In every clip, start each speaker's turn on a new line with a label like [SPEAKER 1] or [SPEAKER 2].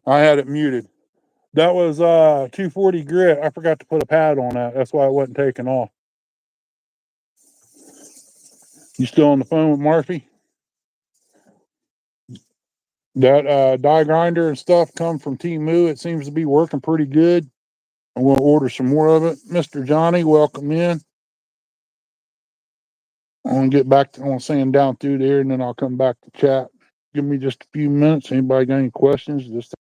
[SPEAKER 1] I had it muted. That was 240 grit. I forgot to put a pad on that. That's why it wasn't taking off. You still on the phone with Murphy? That die grinder and stuff come from Temu. It seems to be working pretty good. I'm going to order some more of it. Mr. Johnny, welcome in. I'm going to get back to saying down through there, and then I'll come back to chat. Give me just a few minutes. Anybody got any questions? Just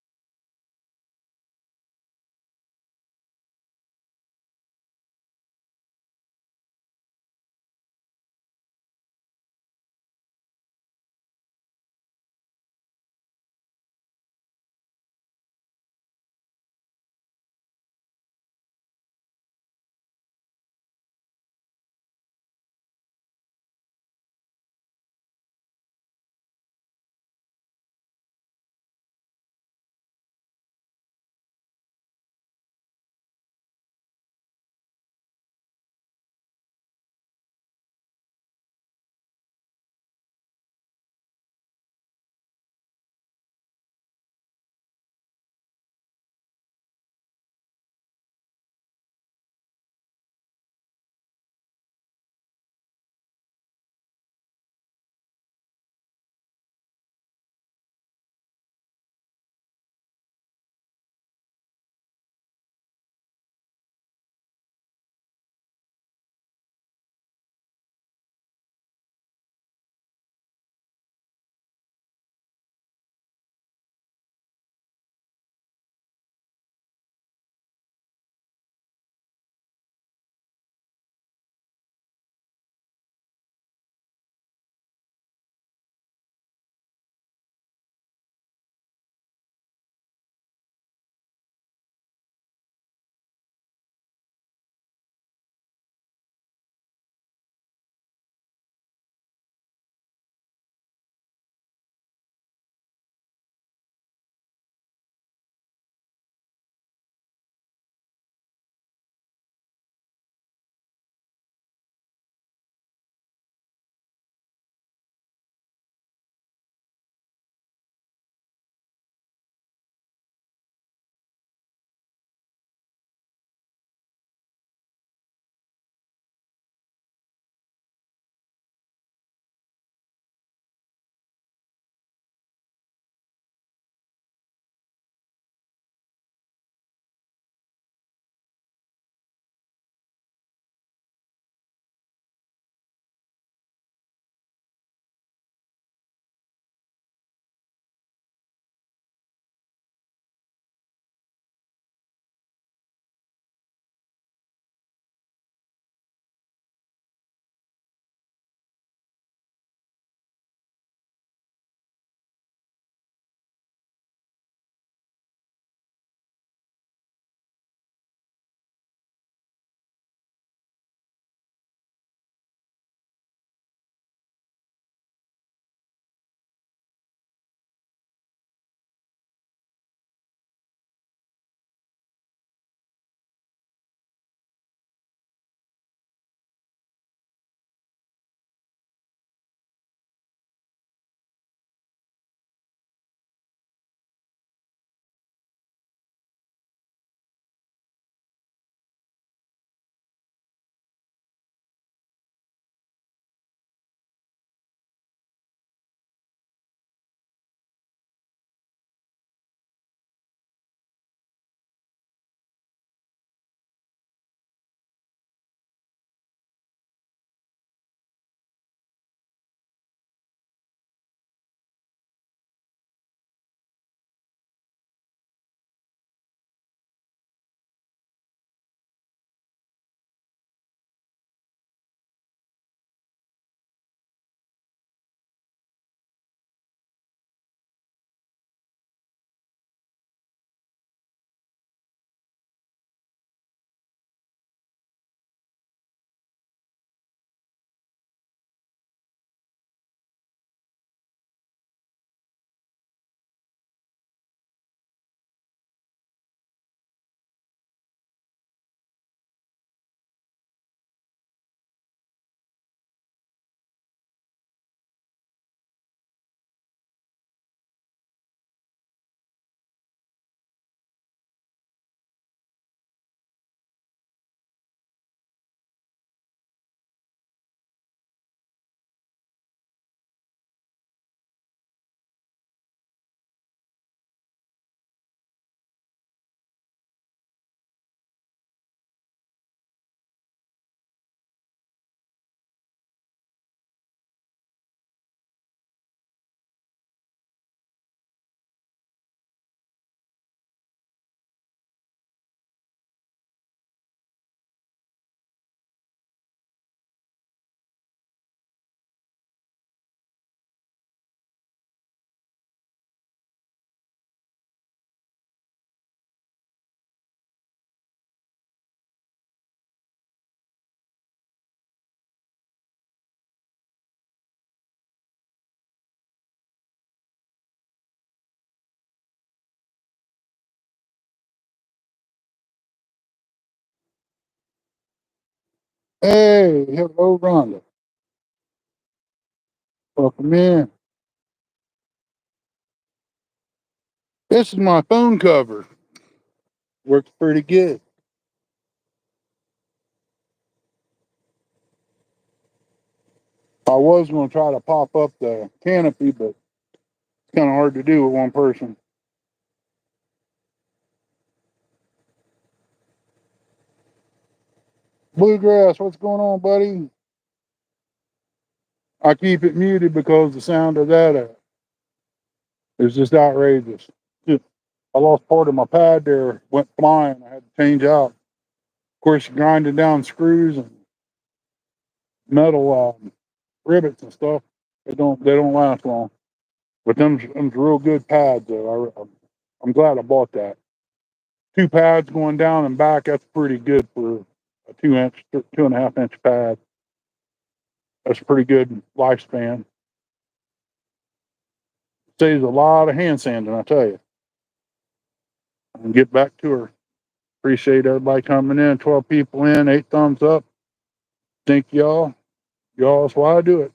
[SPEAKER 1] Hey, hello, Rhonda. Welcome in. This is my phone cover. Works pretty good. I was going to try to pop up the canopy, but it's kind of hard to do with one person. Bluegrass, what's going on, buddy? I keep it muted because the sound of that is just outrageous. I lost part of my pad there, went flying. I had to change out. Of course, grinding down screws and metal rivets and stuff. They don't last long. But them's real good pads. Though. I'm glad I bought that. Two pads going down and back. That's pretty good for a 2 inch, 2.5 inch pad. That's a pretty good lifespan. Saves a lot of hand sanding, I tell you. And get back to her. Appreciate everybody coming in. 12 people in, 8 thumbs up. Thank y'all. Y'all's why I do it.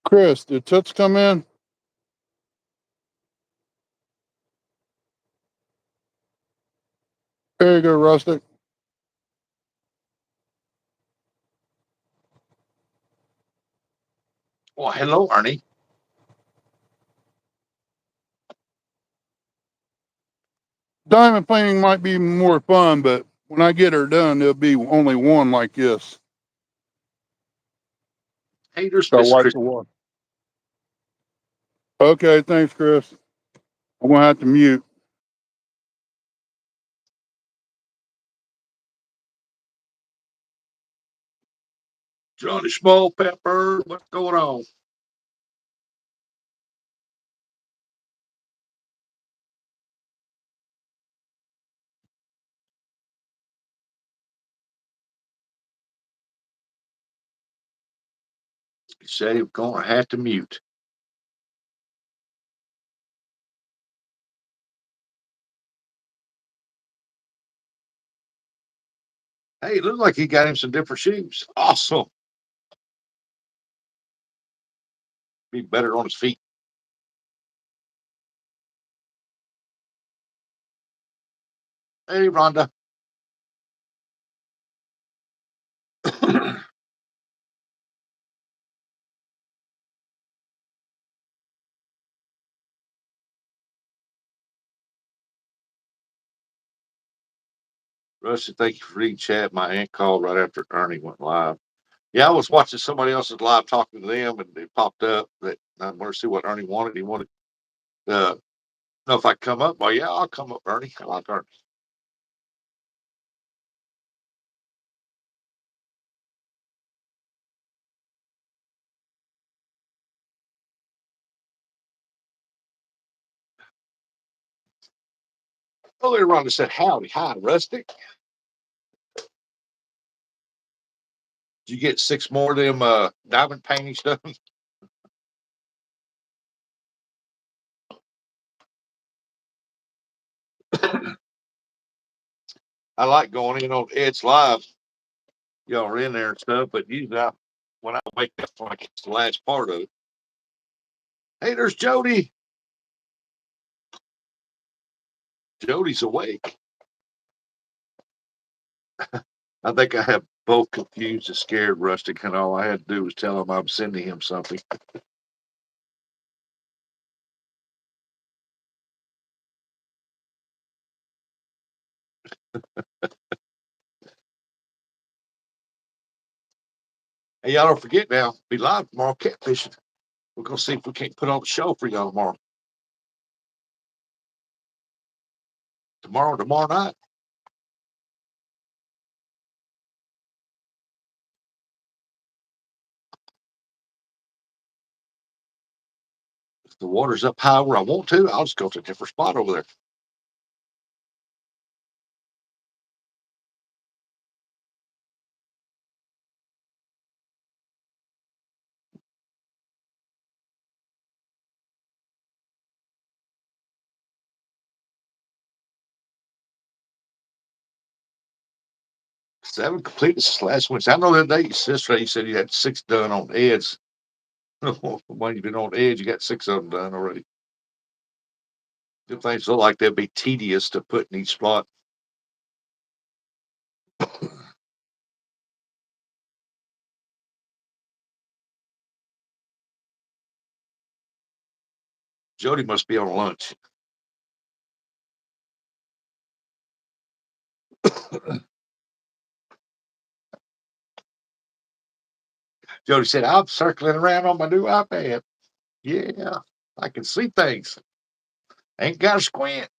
[SPEAKER 1] Chris, did Toots come in? There you go, Rustic.
[SPEAKER 2] Well, hello, Ernie.
[SPEAKER 1] Diamond painting might be more fun, but when I get her done, there'll be only one like this.
[SPEAKER 2] Hey, there's
[SPEAKER 1] So I
[SPEAKER 2] Miss
[SPEAKER 1] like
[SPEAKER 2] Chris.
[SPEAKER 1] the one. Okay, thanks, Chris. I'm gonna have to mute.
[SPEAKER 2] Johnny Small Pepper. What's going on? He said he was going to have to mute. Hey, it looks like he got him some different shoes. Awesome. Be better on his feet. Hey, Rhonda. Rusty, thank you for reading chat. My aunt called right after Ernie went live. Yeah, I was watching somebody else's live talking to them, and it popped up that I wanted to see what Ernie wanted. He wanted to know if I come up. Well, yeah, I'll come up, Ernie. I like Ernie. Oh, there, Rhonda said, howdy, hi, Rustic. Did you get 6 more of them diamond painting stuff? I like going in on Ed's live. Y'all are in there and stuff, but usually when I wake up, like it's the last part of it. Hey, there's Jody. Jody's awake. I think I have both confused and scared Rustic, and all I had to do was tell him I'm sending him something. Hey, y'all don't forget now, be live tomorrow catfishing. We're gonna see if we can't put on a show for y'all tomorrow. Tomorrow night. If the water's up high where I want to, I'll just go to a different spot over there. Seven completed this last Wednesday. I know that day, sister, you said you had 6 done on Ed's. When you've been on Edge, you got 6 of them done already. Them things look like they'd be tedious to put in each spot. Jody must be on lunch. Jody said, I'm circling around on my new iPad. Yeah, I can see things. Ain't got to squint.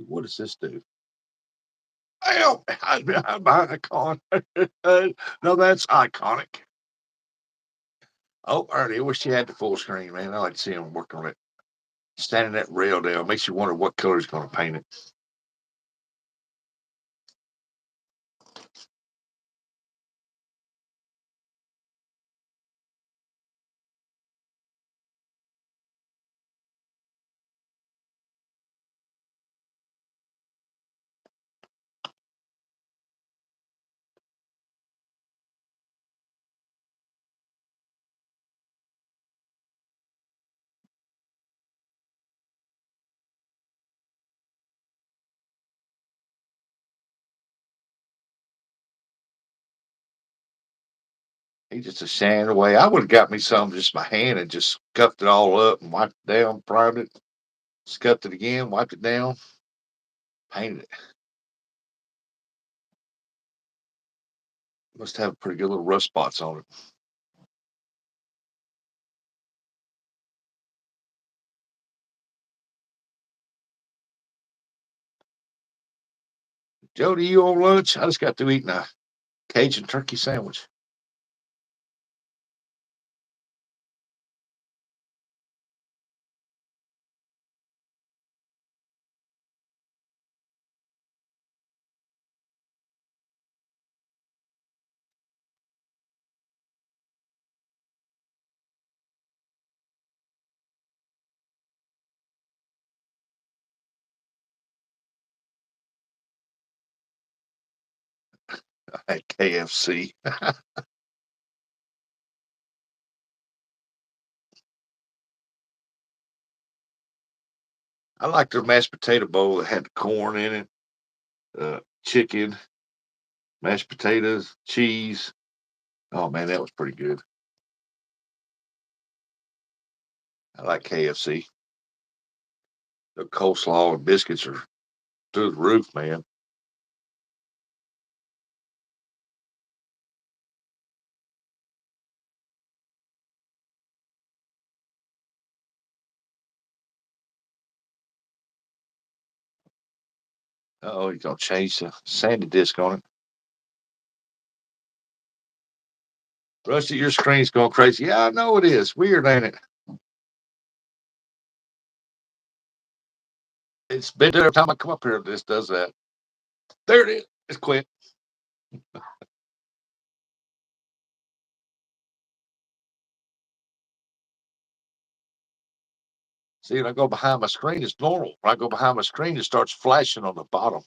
[SPEAKER 2] What does this do? Well, I'm behind a con. No, that's iconic. Oh, Ernie, I wish you had the full screen, man. I like to see him work on it. Standing that rail down makes you wonder what color he's going to paint it. He just a sand away. I would have got me some just by hand and just scuffed it all up and wiped it down, primed it, scuffed it again, wiped it down, painted it. Must have pretty good little rust spots on it. Jody, you on lunch? I just got through eating a Cajun turkey sandwich. At KFC. I like their mashed potato bowl that had the corn in it, chicken, mashed potatoes, cheese. Oh man, that was pretty good. I like KFC. The coleslaw and biscuits are through the roof, man. Oh, you're gonna change the sandy disc on it. Rusty, your screen's going crazy. Yeah, I know it is. Weird, ain't it? It's been there every time I come up here. This does that. There it is. It's quit. See, when I go behind my screen, it's normal. When I go behind my screen, it starts flashing on the bottom.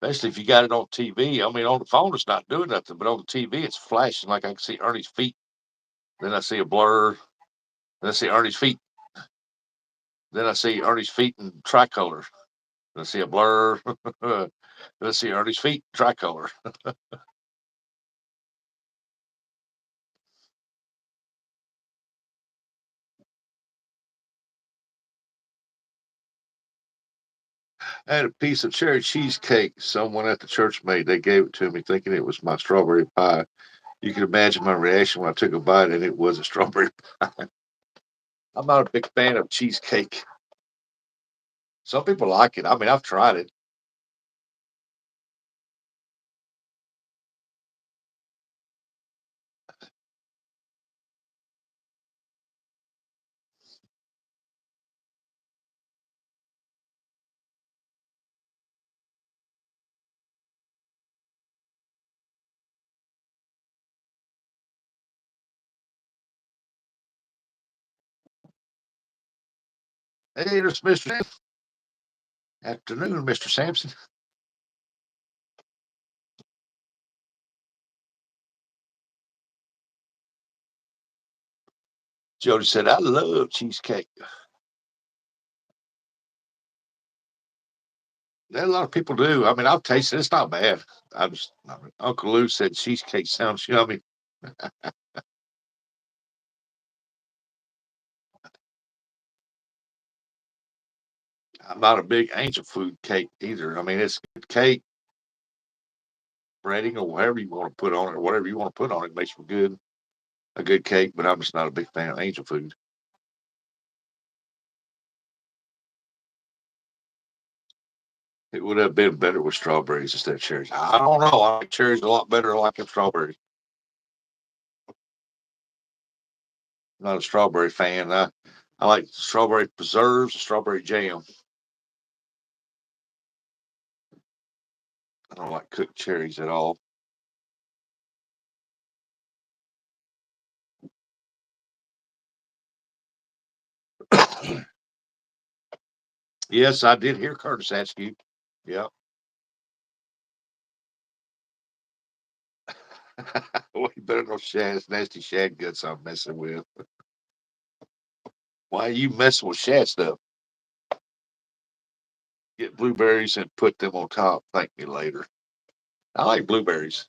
[SPEAKER 2] Especially if you got it on TV. I mean, on the phone, it's not doing nothing, but on the TV, it's flashing like I can see Ernie's feet. Then I see a blur. Then I see Ernie's feet. Then I see Ernie's feet in tricolor. Then I see a blur. Then I see Ernie's feet tricolor. I had a piece of cherry cheesecake someone at the church made. They gave it to me thinking it was my strawberry pie. You can imagine my reaction when I took a bite and it was a strawberry pie. I'm not a big fan of cheesecake. Some people like it. I mean, I've tried it. Hey, there's Mr. Sampson. Afternoon, Mr. Sampson. Jody said, I love cheesecake. That a lot of people do. I mean, I've tasted it. It's not bad. I mean, Uncle Lou said cheesecake sounds yummy. I'm not a big angel food cake either. I mean, it's good cake, breading, or whatever you want to put on it, or whatever you want to put on it makes for a good cake, but I'm just not a big fan of angel food. It would have been better with strawberries instead of cherries. I don't know. I like cherries a lot better than I like them strawberries. I'm not a strawberry fan. I like strawberry preserves, strawberry jam. I don't like cooked cherries at all. Yes, I did hear Curtis ask you. Yeah. Well, you better not shad. It's nasty shad guts I'm messing with. Why are you messing with shad stuff? get blueberries and put them on top. Thank me later. I like blueberries.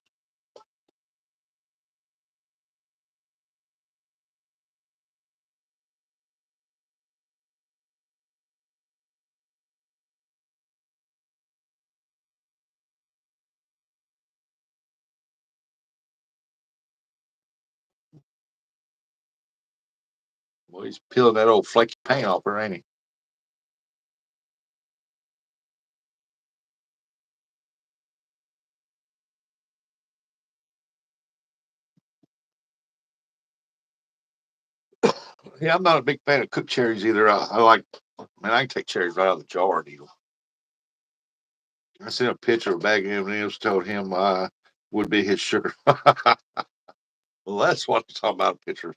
[SPEAKER 2] Well, he's peeling that old flaky paint off her, ain't he? Yeah, I'm not a big fan of cooked cherries either. I like, man, I can take cherries right out of the jar and eat them. I sent a picture of a bag of M&Ms, told him would be his sugar. Well, that's what I'm talking about. A picture.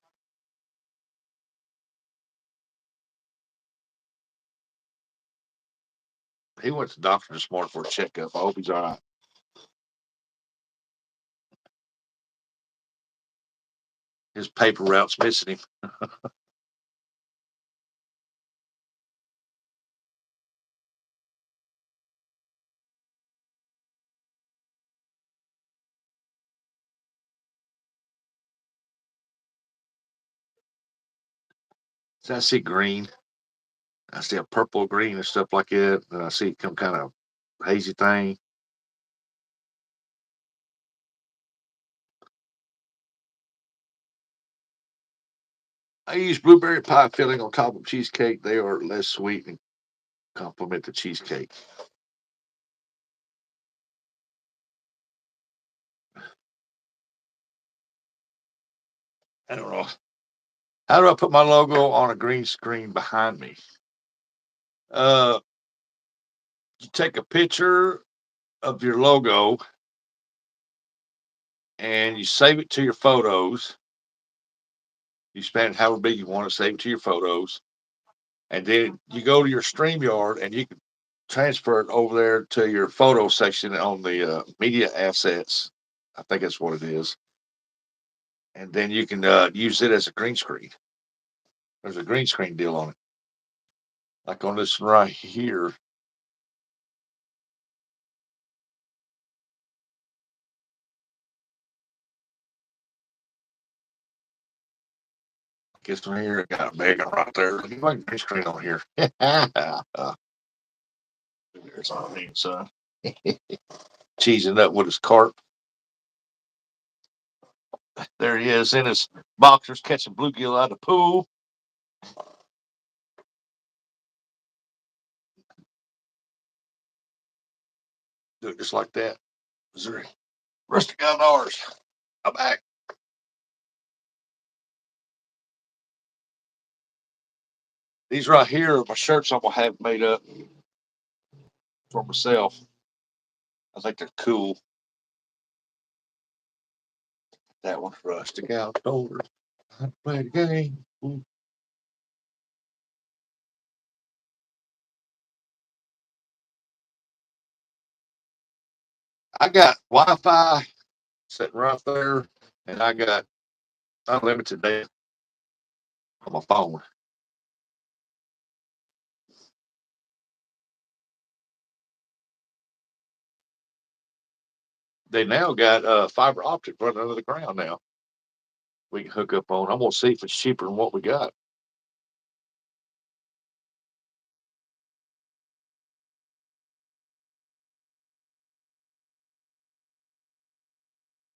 [SPEAKER 2] He went to the doctor this morning for a checkup. I hope he's all right. His paper route's missing him. So I see green. I see a purple, green, and stuff like that. And I see some kind of hazy thing. I use blueberry pie filling on top of cheesecake. They are less sweet and complement the cheesecake. I don't know. How do I put my logo on a green screen behind me? Uh, you take a picture of your logo and you save it to your photos. You spend however big you want to save it to your photos. And then you go to your StreamYard and you can transfer it over there to your photo section on the media assets. I think that's what it is. And then you can use it as a green screen. There's a green screen deal on it. Like on this one right here. This one here, I got a big one right there. Look at my green screen on here. There's our main son. Cheesing up with his carp. There he is in his boxers catching bluegill out of the pool. Do it just like that. Missouri. Rustic Outdoors. I'm back. These right here are my shirts I'm gonna have made up for myself. I think they're cool. That one's Rustic Outdoors. Play the game. I got Wi-Fi sitting right there, and I got unlimited data on my phone. They now got fiber optic running under the ground now. We can hook up on. I'm gonna see if it's cheaper than what we got.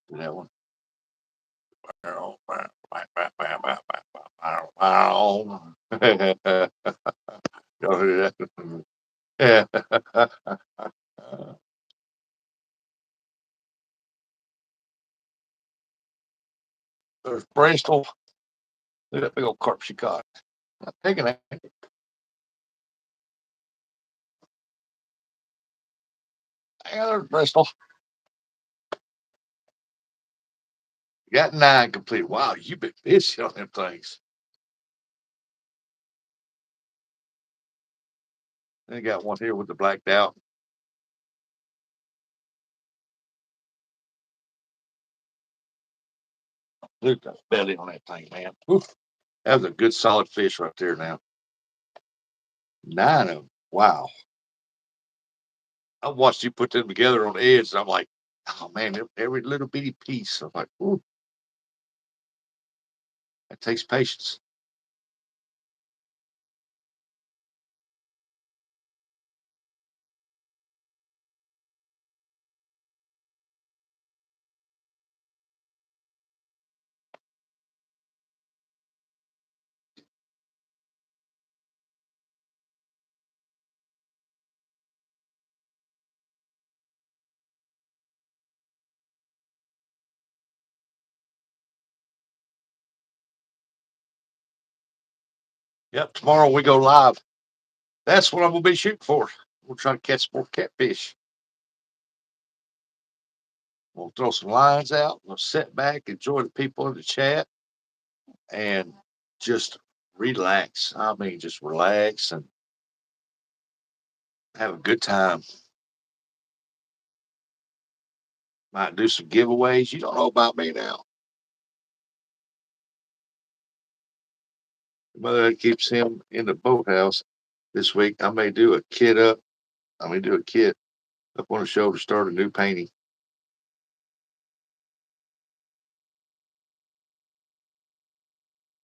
[SPEAKER 2] That one. Y'all hear that? Yeah. There's Bristol. Look at that big old carp she caught. Not taking it. Yeah, there's Bristol. Got 9 complete. Wow, you've been fishing on them things. Then got one here with the blacked out. Look at the belly on that thing, man. Oof. That was a good solid fish right there now. 9 of them. Wow. I watched you put them together on the edge, and I'm like, oh man, every little bitty piece. I'm like, ooh, that takes patience. Yep, tomorrow we go live. That's what I'm gonna be shooting for. We'll try to catch more catfish. We'll throw some lines out. We'll sit back, enjoy the people in the chat, and just relax. I mean, just relax and have a good time. Might do some giveaways. You don't know about me now. Mother keeps him in the boathouse this week. I may do a kit up. I may do a kit up on the show to start a new painting.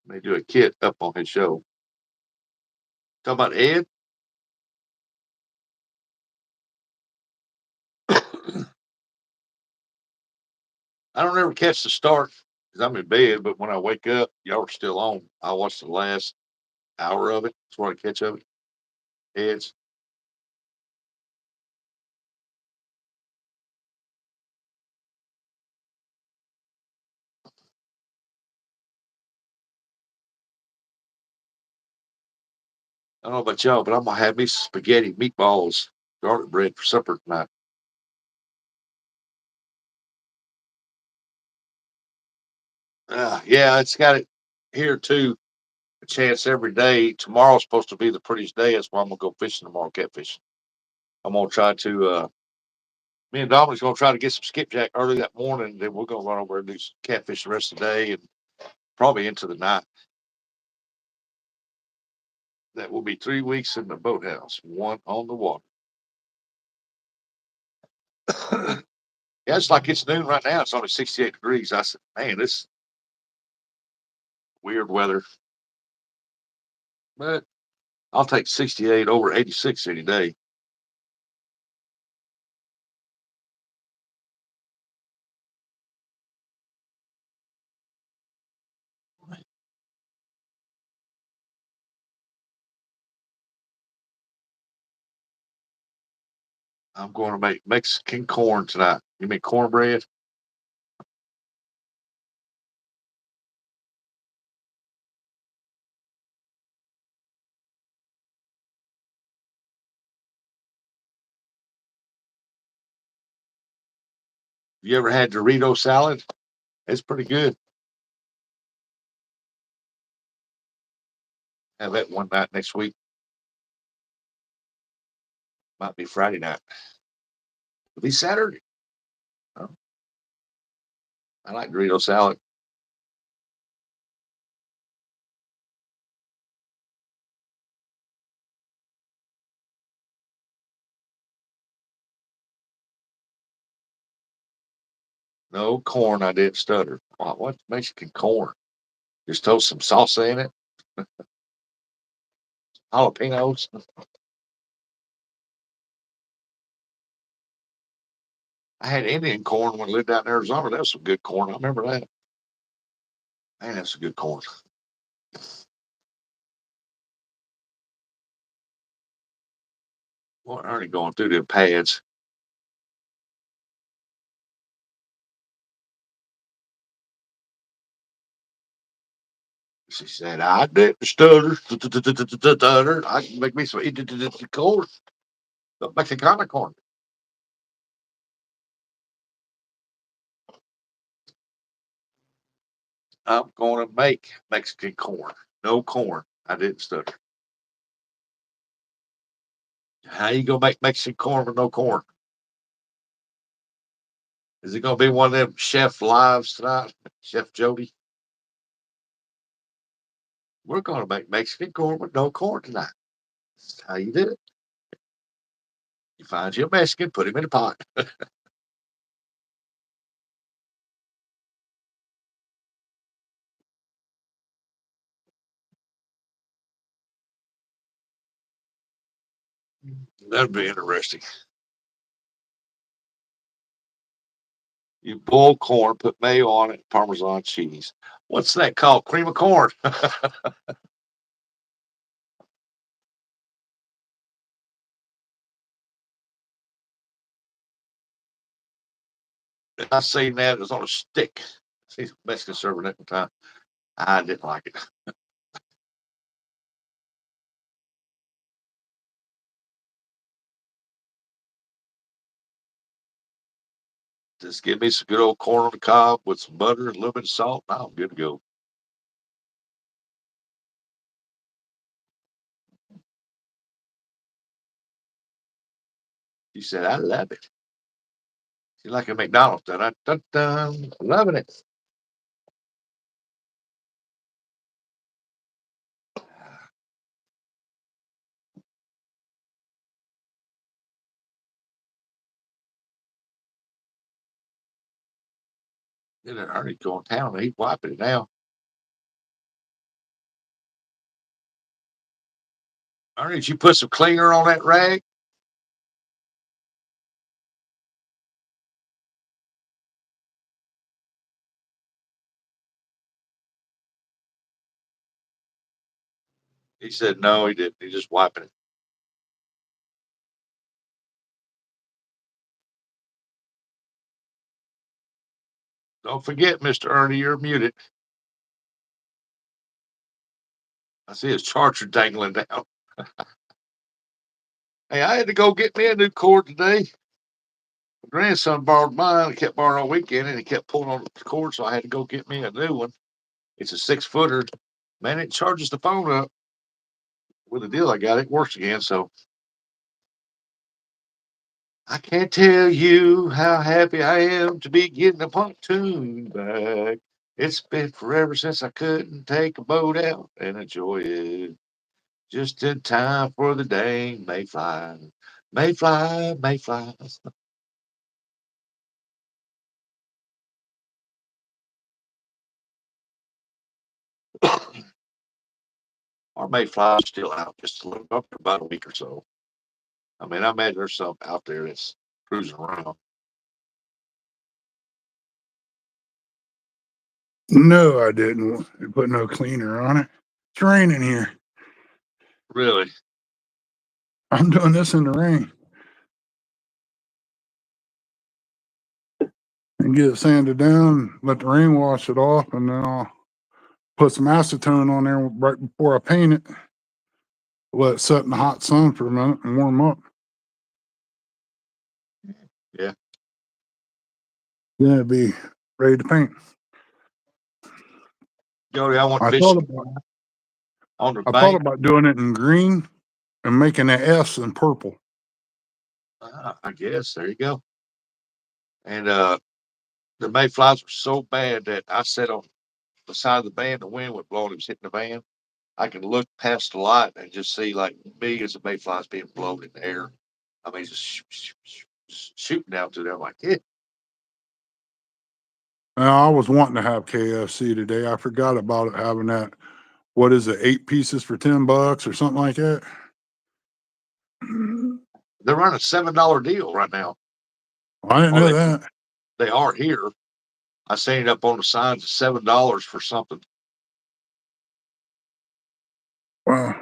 [SPEAKER 2] May do a kit up on his show. Talk about Ed. I don't ever catch the start because I'm in bed, but when I wake up, y'all are still on. I watch the last hour of it. That's what I catch of it. Ed's. I don't know about y'all, but I'm gonna have me spaghetti, meatballs, garlic bread for supper tonight. Yeah, it's got it here too. A chance every day. Tomorrow's supposed to be the prettiest day. That's why I'm gonna go fishing tomorrow, catfishing. I'm gonna try to. Me and Dominic's gonna try to get some skipjack early that morning. Then we're gonna run over and do some catfish the rest of the day and probably into the night. That will be 3 weeks in the boathouse, one on the water. Yeah, it's like it's noon right now. It's only 68 degrees. I said, man, this weird weather. But I'll take 68 over 86 any day. I'm going to make Mexican corn tonight. You mean cornbread? You ever had Dorito salad? It's pretty good. Have that one night next week. Might be Friday night. It'll be Saturday. Oh, I like Dorito salad. No corn. I didn't stutter. What Mexican corn? Just toast some salsa in it, jalapenos. I had Indian corn when I lived out in Arizona. That was some good corn. I remember that. Man, that's a good corn. Boy, Ernie going through them pads. She said, I didn't stutter. Stutter. I can make me some corn. Mexicana corn. I'm going to make Mexican corn. No corn. I didn't stutter. How you gonna make Mexican corn with no corn? Is it gonna be one of them chef lives tonight, Chef Jody? We're gonna make Mexican corn with no corn tonight. That's how you do it. You find you a Mexican, put him in a pot. That'd be interesting. You boil corn, put mayo on it, Parmesan cheese. What's that called? Cream of corn. I seen that it was on a stick. See, Mexican serving at the time. I didn't like it. Just give me some good old corn on the cob with some butter and a little bit of salt. I'm good to go. She said, I love it. She's like a McDonald's. Dun, dun, dun, loving it. Then Ernie going town. He's wiping it now. Ernie, did you put some cleaner on that rag? He said, no, he didn't. He's just wiping it. Don't forget, Mr. Ernie, you're muted. I see his charger dangling down. Hey, I had to go get me a new cord today. My grandson borrowed mine. He kept borrowing all weekend and he kept pulling on the cord, so I had to go get me a new one. It's a 6-footer. Man, it charges the phone up. With the deal I got, it works again. So I can't tell you how happy I am to be getting a pontoon back. It's been forever since I couldn't take a boat out and enjoy it. Just in time for the dang mayfly. Mayfly, mayfly. Our mayfly is still out just a little bit, about a week or so. I mean, I imagine there's some out there that's cruising around.
[SPEAKER 1] No, I didn't put no cleaner on it. It's raining here.
[SPEAKER 2] Really?
[SPEAKER 1] I'm doing this in the rain. And get it sanded down, let the rain wash it off, and then I'll put some acetone on there right before I paint it. Let it sit in the hot sun for a minute and warm up.
[SPEAKER 2] Yeah.
[SPEAKER 1] Then it'll be ready to paint.
[SPEAKER 2] Jody, I went
[SPEAKER 1] I
[SPEAKER 2] fishing on the
[SPEAKER 1] thought
[SPEAKER 2] bank.
[SPEAKER 1] about doing it in green and making the S in purple.
[SPEAKER 2] I guess. There you go. And the mayflies were so bad that I sat on the side of the van. The wind was blowing. It was hitting the van. I could look past the light and just see like millions of mayflies being blown in the air. I mean, just shooting down to them like, yeah.
[SPEAKER 1] Now, I was wanting to have KFC today. I forgot about it having that. What is it? 8 pieces for $10 or something like that.
[SPEAKER 2] They're running a $7 deal right now.
[SPEAKER 1] I didn't know that.
[SPEAKER 2] They are here. I seen it up on the signs of $7 for something.
[SPEAKER 1] Wow.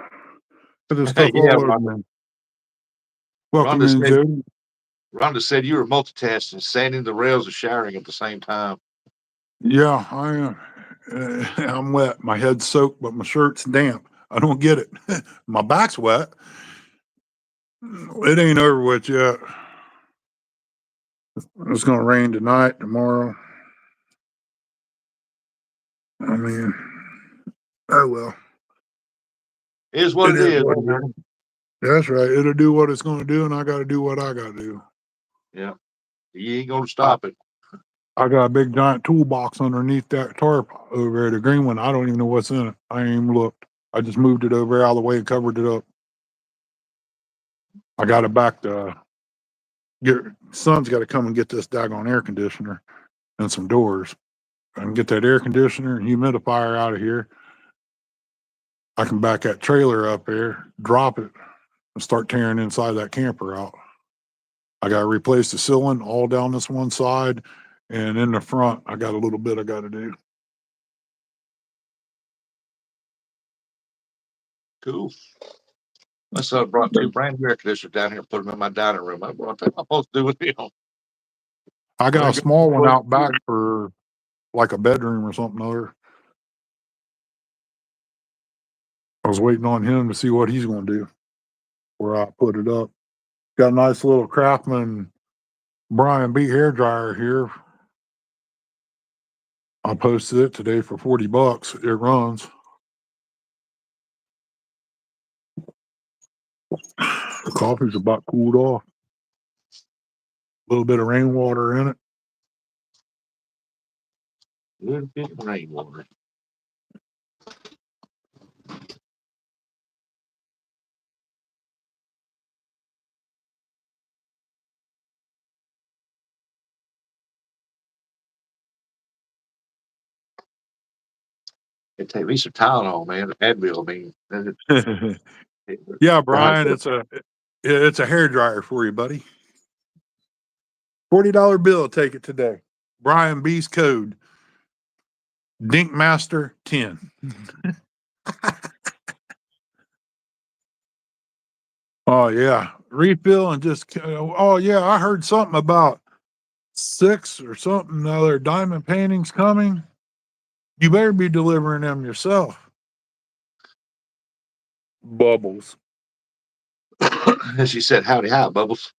[SPEAKER 1] Put this stuff
[SPEAKER 2] Yeah,
[SPEAKER 1] all over, man. Welcome
[SPEAKER 2] Rhonda
[SPEAKER 1] in,
[SPEAKER 2] said,
[SPEAKER 1] Jody.
[SPEAKER 2] Rhonda said you were multitasking, sanding the rails and showering at the same time.
[SPEAKER 1] Yeah, I am. I'm wet. My head's soaked, but my shirt's damp. I don't get it. My back's wet. It ain't over with yet. It's gonna rain tonight, tomorrow. I mean, oh well.
[SPEAKER 2] It is what it is.
[SPEAKER 1] What it is. That's right. It'll do what it's gonna do, and I gotta do what I gotta do.
[SPEAKER 2] Yeah. You ain't gonna stop it.
[SPEAKER 1] I got a big giant toolbox underneath that tarp over there, the green one. I don't even know what's in it. I ain't even looked. I just moved it over out of the way and covered it up. I got it back to son's got to come and get this daggone air conditioner and some doors. I can get that air conditioner and humidifier out of here. I can back that trailer up there, drop it, and start tearing inside that camper out. I got to replace the ceiling all down this one side, and in the front, I got a little bit I got to do.
[SPEAKER 2] Cool. My son brought 2 brand new air conditioners down here and put them in my dining room. I brought that. I'm supposed to do with them.
[SPEAKER 1] I got a small one out back for like a bedroom or something other. I was waiting on him to see what he's going to do where I put it up. Got a nice little Craftsman Brian B hair dryer here. I posted it today for $40. It runs. The coffee's about cooled off. A little bit of rainwater in it.
[SPEAKER 2] A little bit of rainwater. It take me some Tylenol, man. Advil, I mean.
[SPEAKER 1] Yeah, Brian, it's a hair dryer for you, buddy. $40 bill, take it today. Brian B's code. Dinkmaster 10. Oh yeah. Refill and just oh yeah, I heard something about 6 or something other diamond paintings coming. You better be delivering them yourself. Bubbles.
[SPEAKER 2] She said, "Howdy, hi, Bubbles."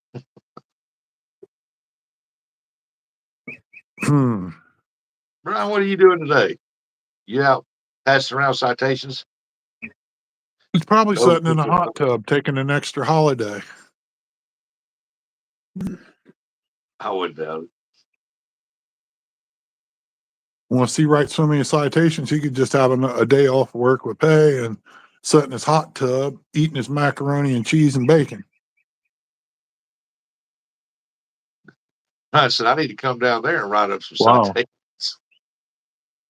[SPEAKER 2] Brian, what are you doing today? You out passing around citations?
[SPEAKER 1] He's probably sitting in a hot tub taking an extra holiday.
[SPEAKER 2] I wouldn't doubt it.
[SPEAKER 1] Once he writes so many citations, he could just have a day off work with pay and sit in his hot tub eating his macaroni and cheese and bacon.
[SPEAKER 2] I said, I need to come down there and write up some citations.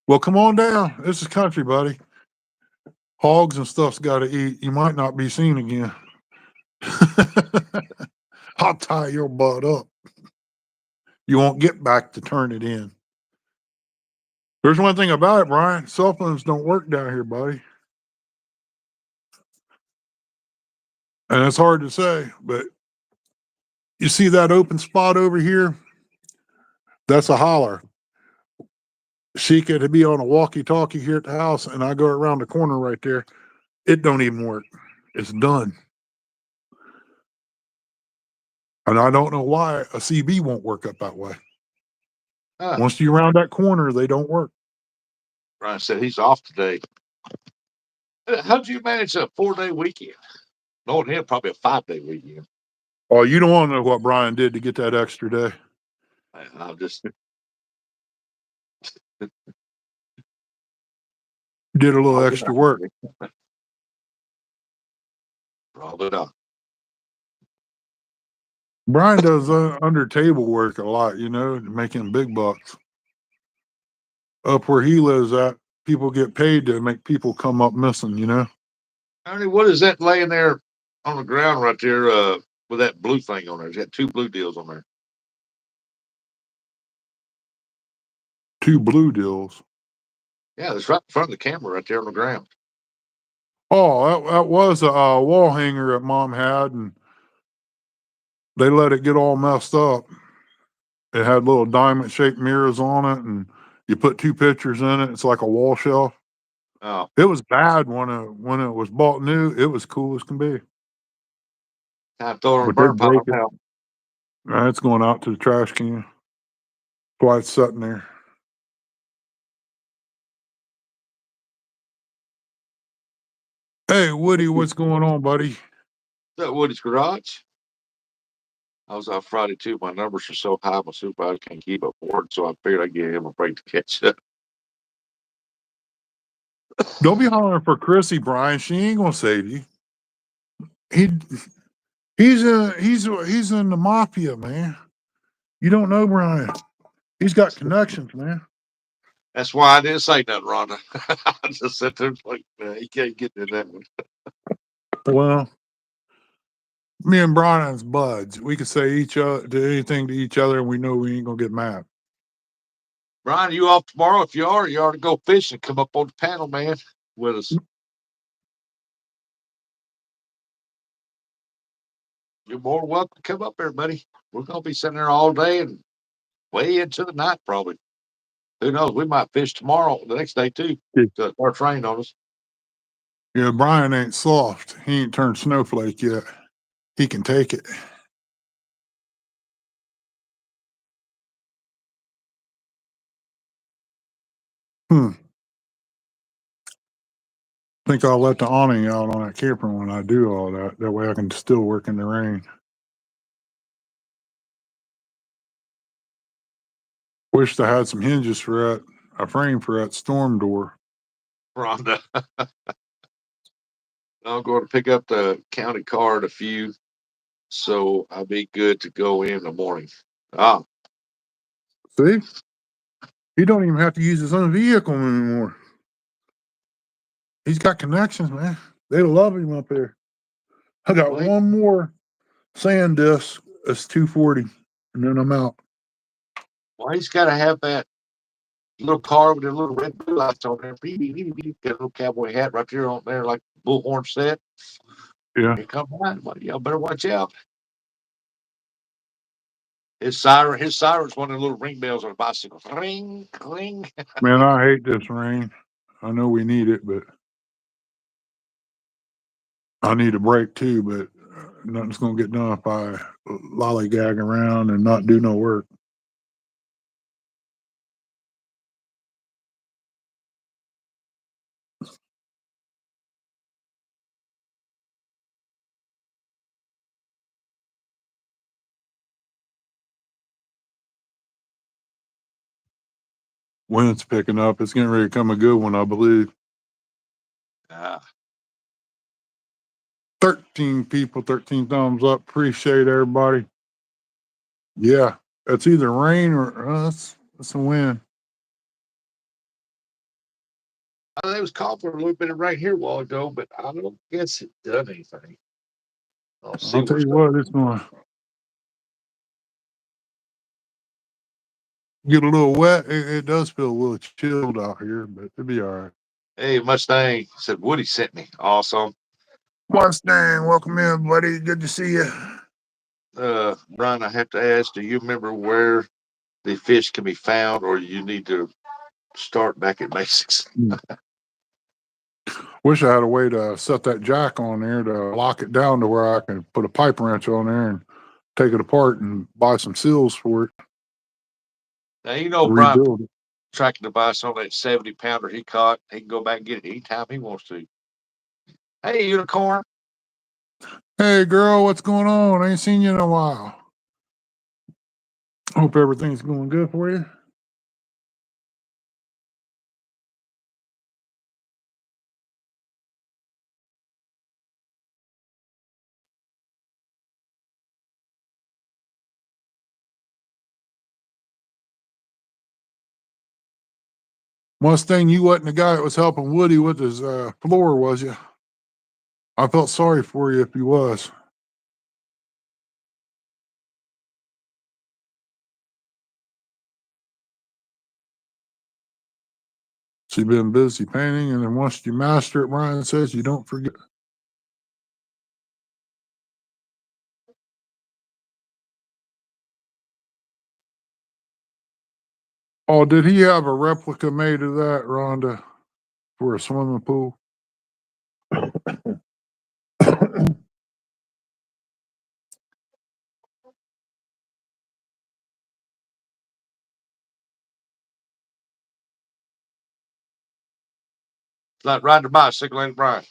[SPEAKER 1] Well, come on down. This is country, buddy. Hogs and stuff's got to eat. You might not be seen again. I'll tie your butt up. You won't get back to turn it in. There's one thing about it, Brian. Cell phones don't work down here, buddy. And it's hard to say, but you see that open spot over here? That's a holler. She could be on a walkie-talkie here at the house, and I go around the corner right there. It don't even work. It's done. And I don't know why a CB won't work up that way. Once you're around that corner, they don't work.
[SPEAKER 2] Brian said he's off today. How'd you manage a 4-day weekend? Knowing him, probably a 5-day weekend.
[SPEAKER 1] Oh, you don't want to know what Brian did to get that extra day.
[SPEAKER 2] I'll just
[SPEAKER 1] did a little extra work.
[SPEAKER 2] Roll it up.
[SPEAKER 1] Brian does under table work a lot, you know, making big bucks. Up where he lives at, people get paid to make people come up missing, you know.
[SPEAKER 2] Ernie, what is that laying there on the ground right there with that blue thing on there? It's got 2 blue deals on there.
[SPEAKER 1] 2 blue deals.
[SPEAKER 2] Yeah, it's right in front of the camera right there on the ground.
[SPEAKER 1] Oh, that was a wall hanger that Mom had, and they let it get all messed up. It had little diamond-shaped mirrors on it, and you put 2 pictures in it. It's like a wall shelf.
[SPEAKER 2] Oh,
[SPEAKER 1] it was bad when it was bought new. It was cool as can be.
[SPEAKER 2] Time to throw it in the burn pile now.
[SPEAKER 1] It's going out to the trash can. That's why it's sitting there. Hey, Woody, what's going on, buddy?
[SPEAKER 2] Is that Woody's garage? I was out Friday too. My numbers are so high, my supervisor can't keep up with work, so I figured I'd give him a break to catch up.
[SPEAKER 1] Don't be hollering for Chrissy, Brian. She ain't gonna save you. He's in the mafia, man. You don't know Brian. He's got connections, man.
[SPEAKER 2] That's why I didn't say nothing, Rhonda. I just sat there like, man, he can't get in that one.
[SPEAKER 1] Well, me and Brian's buds. We could say each other to anything to each other, and we know we ain't gonna get mad.
[SPEAKER 2] Brian, you off tomorrow? If you are, you ought to go fishing. Come up on the panel, man, with us. You're more welcome to come up there, buddy. We're gonna be sitting there all day and way into the night, probably. Who knows? We might fish tomorrow, the next day too.
[SPEAKER 1] Yeah.
[SPEAKER 2] So it starts raining on us.
[SPEAKER 1] Yeah, Brian ain't soft. He ain't turned snowflake yet. He can take it. Think I'll let the awning out on that camper when I do all that. That way I can still work in the rain. Wished I had some hinges for that, a frame for that storm door.
[SPEAKER 2] Rhonda. I'm going to pick up the county card a few, so I'll be good to go in the morning. Ah,
[SPEAKER 1] See? He don't even have to use his own vehicle anymore. He's got connections, man. They love him up there. I got
[SPEAKER 2] wait.
[SPEAKER 1] one more sand disc. It's 240, and then I'm out.
[SPEAKER 2] Well, he's got to have that little car with the little red blue lights on there. Beep, beep, beep, beep. Got a little cowboy hat right there on there, like bullhorn set.
[SPEAKER 1] Yeah.
[SPEAKER 2] Here come on, buddy. Y'all better watch out. His siren's one of the little ring bells on a bicycle. Ring, cling.
[SPEAKER 1] Man, I hate this rain. I know we need it, but I need a break too. But nothing's gonna get done if I lollygag around and not do no work. Wind's picking up. It's getting ready to come a good one, I believe.
[SPEAKER 2] Ah,
[SPEAKER 1] 13 people, 13 thumbs up. Appreciate everybody. Yeah, it's either rain or it's a wind.
[SPEAKER 2] it was called for a little bit of rain here a while ago, but I don't guess it done anything. I'll see
[SPEAKER 1] I'll tell
[SPEAKER 2] what's
[SPEAKER 1] you
[SPEAKER 2] going
[SPEAKER 1] what, it's gonna get a little wet. It does feel a little chilled out here, but it'll be all right.
[SPEAKER 2] Hey, Mustang said Woody sent me. Awesome.
[SPEAKER 1] Mustang, welcome in, buddy. Good to see you.
[SPEAKER 2] Brian, I have to ask, do you remember where the fish can be found, or you need to start back at basics?
[SPEAKER 1] Wish I had a way to set that jack on there to lock it down to where I can put a pipe wrench on there and take it apart and buy some seals for it,
[SPEAKER 2] Now, you know, Brian
[SPEAKER 1] rebuild it.
[SPEAKER 2] tracking the device on that 70-pounder he caught. He can go back and get it anytime he wants to. Hey, unicorn.
[SPEAKER 1] Hey, girl, what's going on? I ain't seen you in a while. Hope everything's going good for you. Mustang, you wasn't the guy that was helping Woody with his floor, was you? I felt sorry for you if you was. She been busy painting, and then once you master it, Brian says you don't forget. Oh, did he have a replica made of that, Rhonda, for a swimming pool?
[SPEAKER 2] Like riding a bicycle, ain't it, Brian?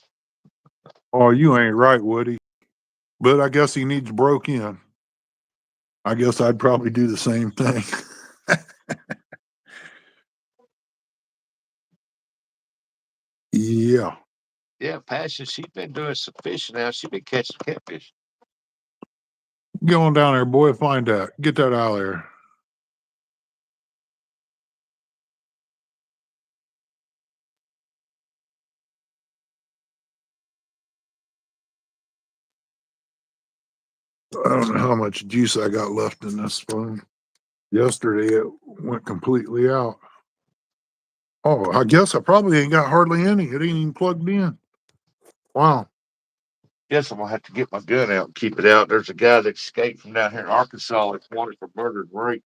[SPEAKER 1] Oh, you ain't right, Woody. But I guess he needs broke in. I guess I'd probably do the same thing. Yeah.
[SPEAKER 2] Yeah, Passion, she's been doing some fishing now. She's been catching catfish.
[SPEAKER 1] Get on down there, boy. Find that. Get that out of there. I don't know how much juice I got left in this phone. Yesterday it went completely out. Oh, I guess I probably ain't got hardly any. It ain't even plugged in. Wow.
[SPEAKER 2] Guess I'm gonna have to get my gun out and keep it out. There's a guy that escaped from down here in Arkansas that's wanted for murder and rape.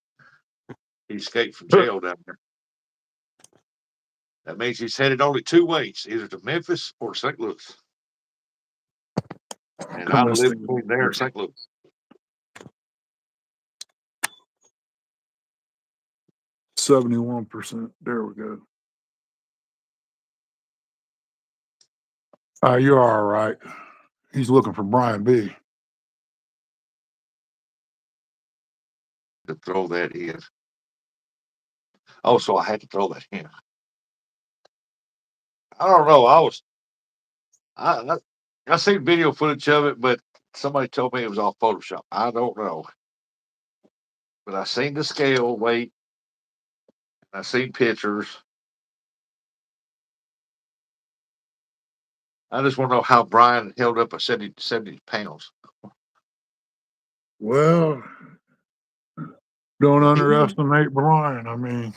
[SPEAKER 2] He escaped from jail down there. That means he's headed only two ways, either to Memphis or St. Louis. And I live between there and St. Louis.
[SPEAKER 1] %71. There we go. You're all right. He's looking for Brian B.
[SPEAKER 2] To throw that in. Oh, so I had to throw that in. I don't know. I seen video footage of it, but somebody told me it was all Photoshop. I don't know. But I seen the scale weight. I seen pictures. I just want to know how Brian held up at 70 pounds.
[SPEAKER 1] Well, don't
[SPEAKER 2] He-
[SPEAKER 1] underestimate Brian. I mean,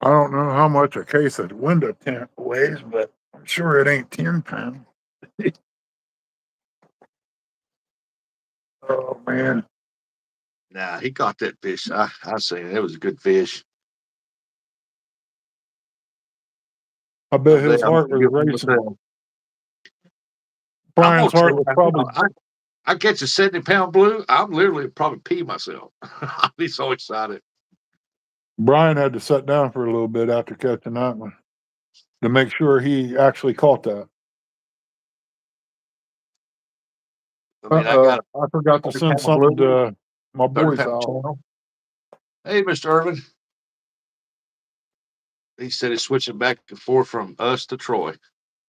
[SPEAKER 1] I don't know how much a case of window tint weighs, but I'm sure it ain't 10 pounds. Oh, man.
[SPEAKER 2] Nah, he caught that fish. I seen it. It was a good fish.
[SPEAKER 1] I bet
[SPEAKER 2] Someday
[SPEAKER 1] his
[SPEAKER 2] I'm
[SPEAKER 1] heart
[SPEAKER 2] gonna
[SPEAKER 1] was
[SPEAKER 2] get one
[SPEAKER 1] racing.
[SPEAKER 2] myself. I'm
[SPEAKER 1] Brian's
[SPEAKER 2] gonna tell
[SPEAKER 1] heart
[SPEAKER 2] you,
[SPEAKER 1] was probably,
[SPEAKER 2] I catch a 70-pound blue. I'm literally probably pee myself. I'll be so excited.
[SPEAKER 1] Brian had to sit down for a little bit after catching that one to make sure he actually caught that.
[SPEAKER 2] I mean, I got a
[SPEAKER 1] I forgot to send
[SPEAKER 2] 30-pound
[SPEAKER 1] something
[SPEAKER 2] blue,
[SPEAKER 1] to my boy's
[SPEAKER 2] 30-pound
[SPEAKER 1] house.
[SPEAKER 2] channel. Hey, Mr. Irvin. He said he's switching back and forth from us to Troy.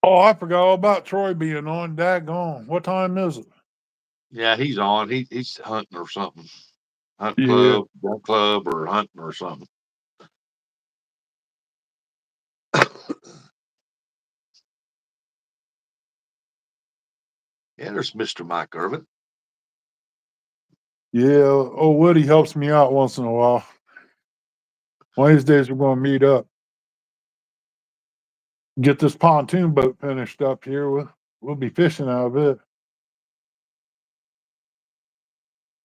[SPEAKER 1] Oh, I forgot all about Troy being on. Daggone. What time is it?
[SPEAKER 2] Yeah, he's on. He's hunting or something. Hunt
[SPEAKER 1] Yeah.
[SPEAKER 2] club, gun club, or hunting or something. Yeah, there's Mr. Mike Irvin.
[SPEAKER 1] Yeah. Oh, Woody helps me out once in a while. Wednesdays we're going to meet up. Get this pontoon boat finished up here. We'll be fishing out of it.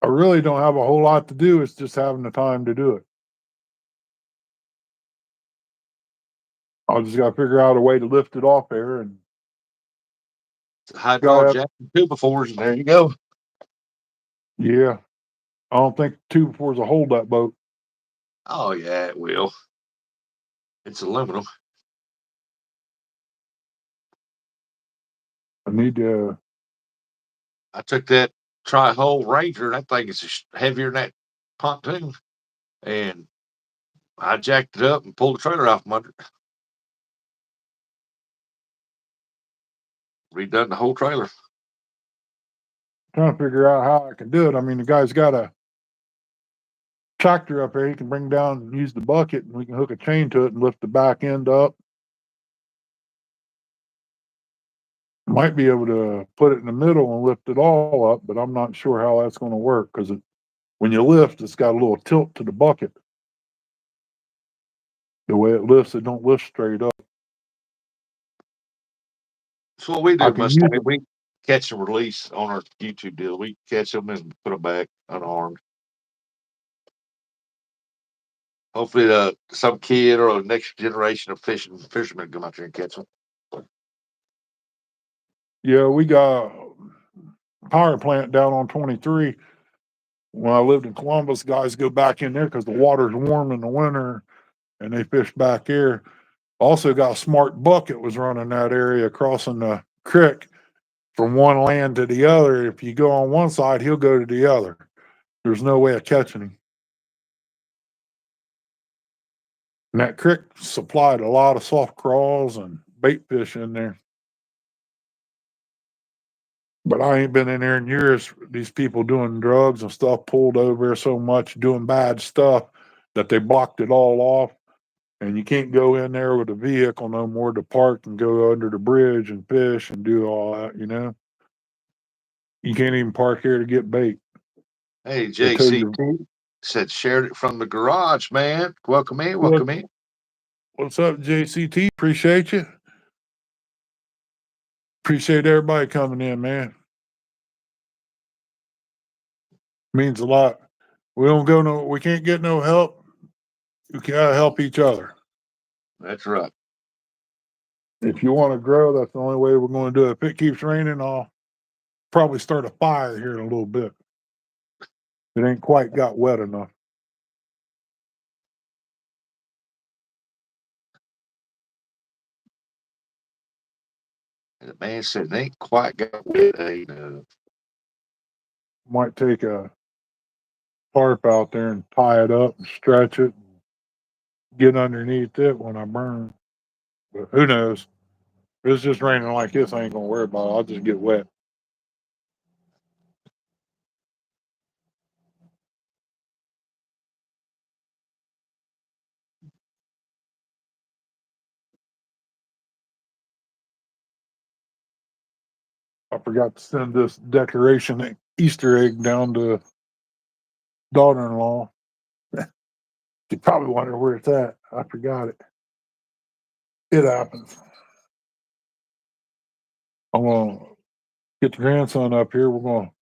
[SPEAKER 1] I really don't have a whole lot to do. It's just having the time to do it. I just got to figure out a way to lift it off there. And
[SPEAKER 2] It's a hydraulic jack and two befores, and there you go.
[SPEAKER 1] yeah, I don't think 2 befores will hold that boat.
[SPEAKER 2] Oh yeah, it will. It's aluminum.
[SPEAKER 1] I need to.
[SPEAKER 2] I took that tri-hull Ranger. That thing is heavier than that pontoon, and I jacked it up and pulled the trailer out from under it. Redone the whole trailer.
[SPEAKER 1] Trying to figure out how I can do it. I mean, the guy's got a tractor up there. He can bring down and use the bucket, and we can hook a chain to it and lift the back end up. Might be able to put it in the middle and lift it all up, but I'm not sure how that's going to work because when you lift, it's got a little tilt to the bucket. The way it lifts, it don't lift straight up.
[SPEAKER 2] That's what we
[SPEAKER 1] I
[SPEAKER 2] do,
[SPEAKER 1] can
[SPEAKER 2] Mustang.
[SPEAKER 1] use it.
[SPEAKER 2] We catch and release on our YouTube deal. We catch them and put them back unarmed. Hopefully, some kid or the next generation of fishermen come out there and catch them.
[SPEAKER 1] Yeah, we got a power plant down on 23. When I lived in Columbus, guys go back in there because the water's warm in the winter and they fish back there. Also got a smart bucket was running that area crossing the creek from one land to the other. If you go on one side, he'll go to the other. There's no way of catching him. And that creek supplied a lot of soft crawls and bait fish in there. But I ain't been in there in years. These people doing drugs and stuff pulled over so much, doing bad stuff that they blocked it all off. And you can't go in there with a vehicle no more to park and go under the bridge and fish and do all that, you know? You can't even park here to get bait.
[SPEAKER 2] Hey,
[SPEAKER 1] They tow you.
[SPEAKER 2] JCT said shared it from the garage, man. Welcome in,
[SPEAKER 1] What,
[SPEAKER 2] welcome in.
[SPEAKER 1] what's up, JCT? Appreciate you. Appreciate everybody coming in, man. Means a lot. We can't get no help. We gotta help each other.
[SPEAKER 2] That's right.
[SPEAKER 1] If you want to grow, that's the only way we're going to do it. If it keeps raining, I'll probably start a fire here in a little bit. It ain't quite got wet enough.
[SPEAKER 2] And the man said they ain't quite got wet. No.
[SPEAKER 1] Might take a tarp out there and tie it up and stretch it, and get underneath it when I burn. But who knows? If it's just raining like this, I ain't gonna worry about it. I'll just get wet. I forgot to send this decoration Easter egg down to daughter-in-law. She probably wonder where it's at. I forgot it. It happens. I'm gonna get the grandson up here. We're gonna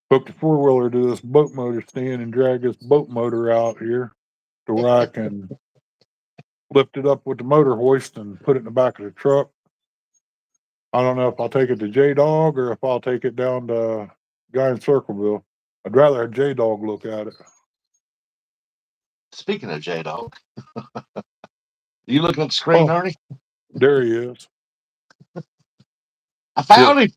[SPEAKER 1] hook the four-wheeler to this boat motor stand and drag this boat motor out here to where I can lift it up with the motor hoist and put it in the back of the truck. I don't know if I'll take it to J Dog or if I'll take it down to Guy in Circleville. I'd rather have J Dog look at it.
[SPEAKER 2] Speaking of J Dog, you looking at the screen,
[SPEAKER 1] Oh,
[SPEAKER 2] Ernie?
[SPEAKER 1] there he is.
[SPEAKER 2] I found him.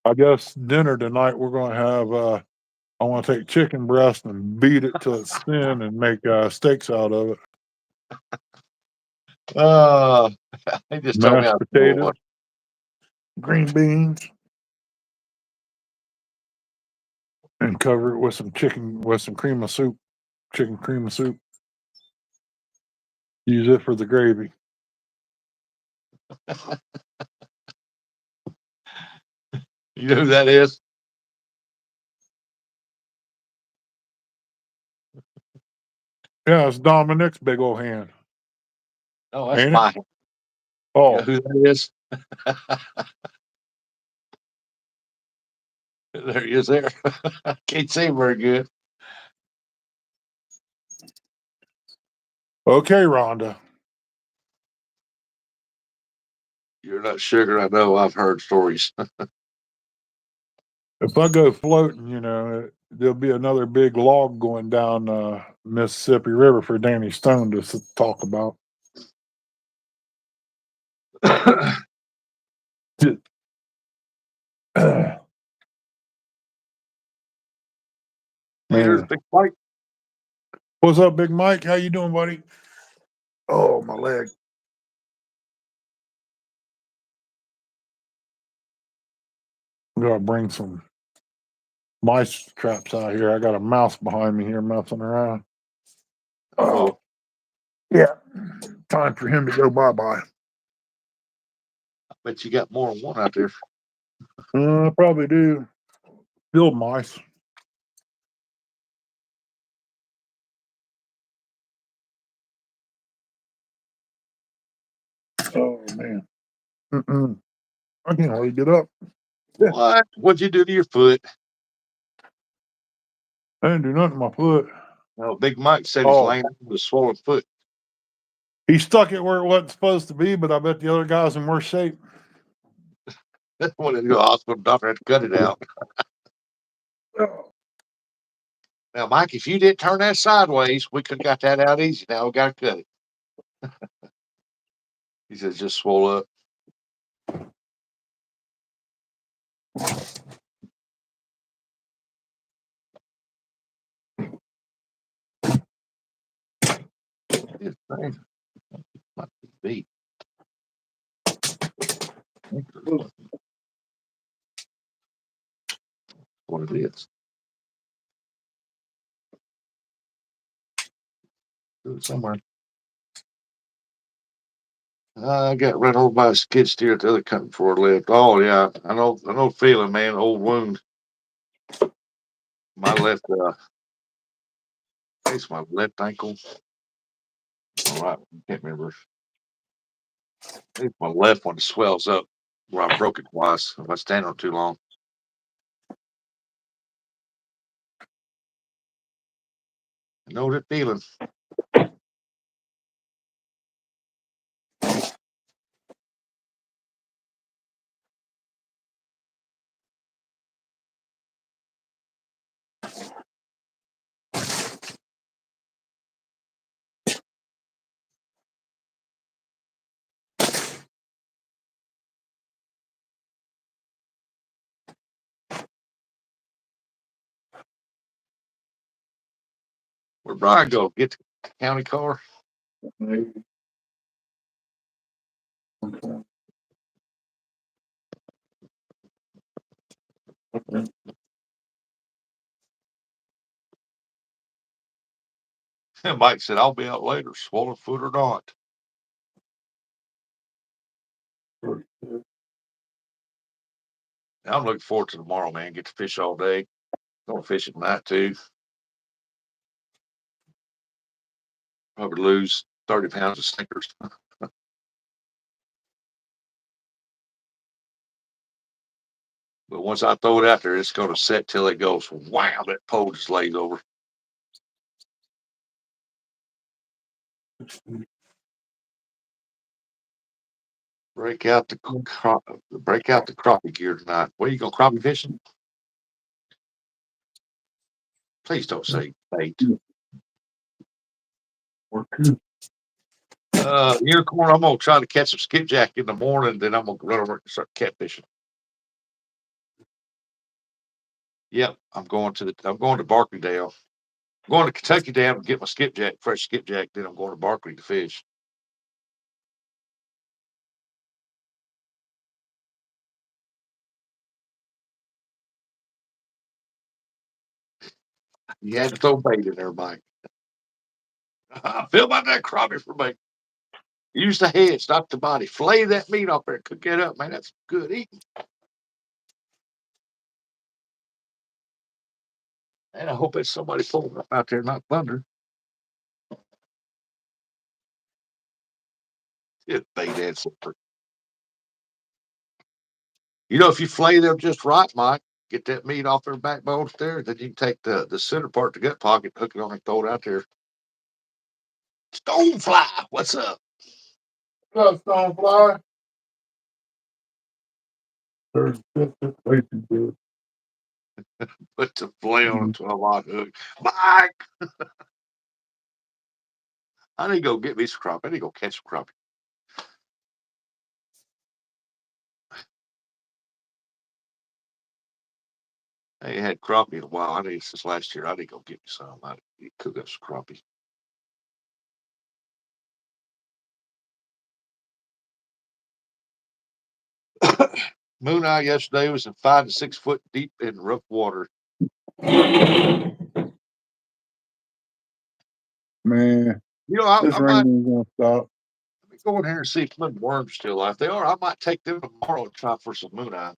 [SPEAKER 1] I guess dinner tonight we're gonna have I want to take chicken breast and beat it till it's thin and make steaks out of it.
[SPEAKER 2] Uh, he just told me I
[SPEAKER 1] Mashed
[SPEAKER 2] was bored.
[SPEAKER 1] potatoes, green beans, and cover it with some chicken with some cream of soup, chicken cream of soup. Use it for the gravy.
[SPEAKER 2] You know who that is?
[SPEAKER 1] Yeah, it's Dominic's big old hand.
[SPEAKER 2] Oh, that's
[SPEAKER 1] Ain't it?
[SPEAKER 2] my. You know
[SPEAKER 1] Oh,
[SPEAKER 2] who that is? There he is. There. Can't see him very good.
[SPEAKER 1] okay, Rhonda.
[SPEAKER 2] You're not sugar. I know. I've heard stories.
[SPEAKER 1] If I go floating, there'll be another big log going down Mississippi River for Danny Stone to talk about.
[SPEAKER 2] There's
[SPEAKER 1] Man,
[SPEAKER 2] Big Mike.
[SPEAKER 1] what's up, Big Mike? How you doing, buddy? Oh, my leg. I'm gonna bring some mice traps out here. I got a mouse behind me here messing around.
[SPEAKER 2] Oh,
[SPEAKER 1] Yeah. Time for him to go bye-bye.
[SPEAKER 2] I bet you got more than one out there.
[SPEAKER 1] I probably do. Field mice. Oh man. Mm-mm. I can't hardly get up.
[SPEAKER 2] What? What'd you do to your foot?
[SPEAKER 1] I didn't do nothing to my foot.
[SPEAKER 2] No, Big Mike said he's
[SPEAKER 1] Oh,
[SPEAKER 2] laying with a swollen foot.
[SPEAKER 1] he stuck it where it wasn't supposed to be, but I bet the other guy's in worse shape.
[SPEAKER 2] Went into the hospital. Doctor had to cut it out.
[SPEAKER 1] Oh.
[SPEAKER 2] Now, Mike, if you didn't turn that sideways, we could have got that out easy. Now we got to cut it. He says just swole up. It's crazy. Might be beat. What it is. Do it somewhere. I got run over by a skid steer at the other company before I left. Oh yeah, I know the feeling, man. Old wound. My left, I think it's my left ankle. All right, can't remember. I think it's my left one swells up where I broke it twice. If I stand on too long. I know that feeling. Where'd Brian go? Get the county car? Mike said, I'll be out later, swollen foot or not. I'm looking forward to tomorrow, man. Get to fish all day. Going to fish at night too. Probably lose 30 pounds of sinkers. But once I throw it out there, it's going to set till it goes wow, that pole just lays over. Break out the crappie gear tonight. What are you going crappie fishing? Please don't say bait. Unicorn, I'm gonna try to catch some skipjack in the morning, then I'm gonna run over and start catfishing. Yep, I'm going to Barkley-Dale. I'm going to Kentucky Dam to get my skipjack, fresh skipjack, then I'm going to Barkley to fish. You had to throw bait in there, Mike. I feel about that crappie for me. Use the head, stop the body, flay that meat off there, cook it up, man. That's good eating. And I hope it's somebody pulling up out there, not thunder. It bait and super. You know, if you flay them just right, Mike, get that meat off their backbones there, then you can take the center part, the gut pocket, hook it on and throw it out there. Stonefly, what's up?
[SPEAKER 1] What's up, Stonefly? There's way too good.
[SPEAKER 2] Put the fillet on a 12-aught hook. Mike! I need to go get me some crappie. I need to go catch some crappie. I ain't had crappie in a while. I need since last year. I need to go get me some. I need to cook up some crappie. Moon eye yesterday was in 5 to 6 foot deep in rough water.
[SPEAKER 1] Man,
[SPEAKER 2] You know,
[SPEAKER 1] this
[SPEAKER 2] I
[SPEAKER 1] rain
[SPEAKER 2] might
[SPEAKER 1] ain't gonna stop.
[SPEAKER 2] let me go in here and see if some worms still alive. If they are, I might take them tomorrow and try for some moon eye.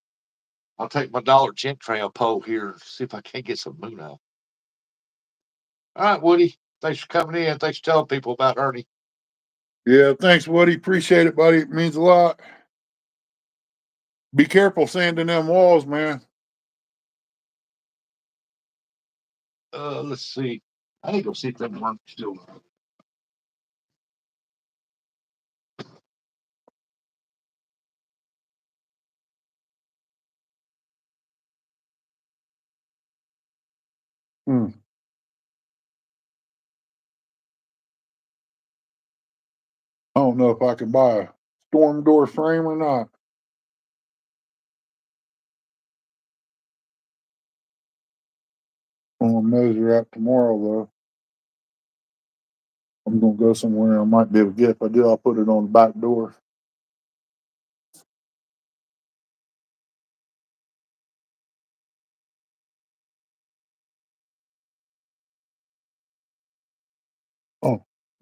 [SPEAKER 2] I'll take my Dollar Trail pole here and see if I can't get some moon eye. All right, Woody. Thanks for coming in. Thanks for telling people about Ernie.
[SPEAKER 1] Yeah, thanks, Woody. Appreciate it, buddy. It means a lot. Be careful sanding them walls, man.
[SPEAKER 2] Let's see. I need to go see if them worms still alive.
[SPEAKER 1] Hmm. I don't know if I can buy a storm door frame or not. I'm gonna measure out tomorrow, though. I'm gonna go somewhere I might be able to get. If I do, I'll put it on the back door.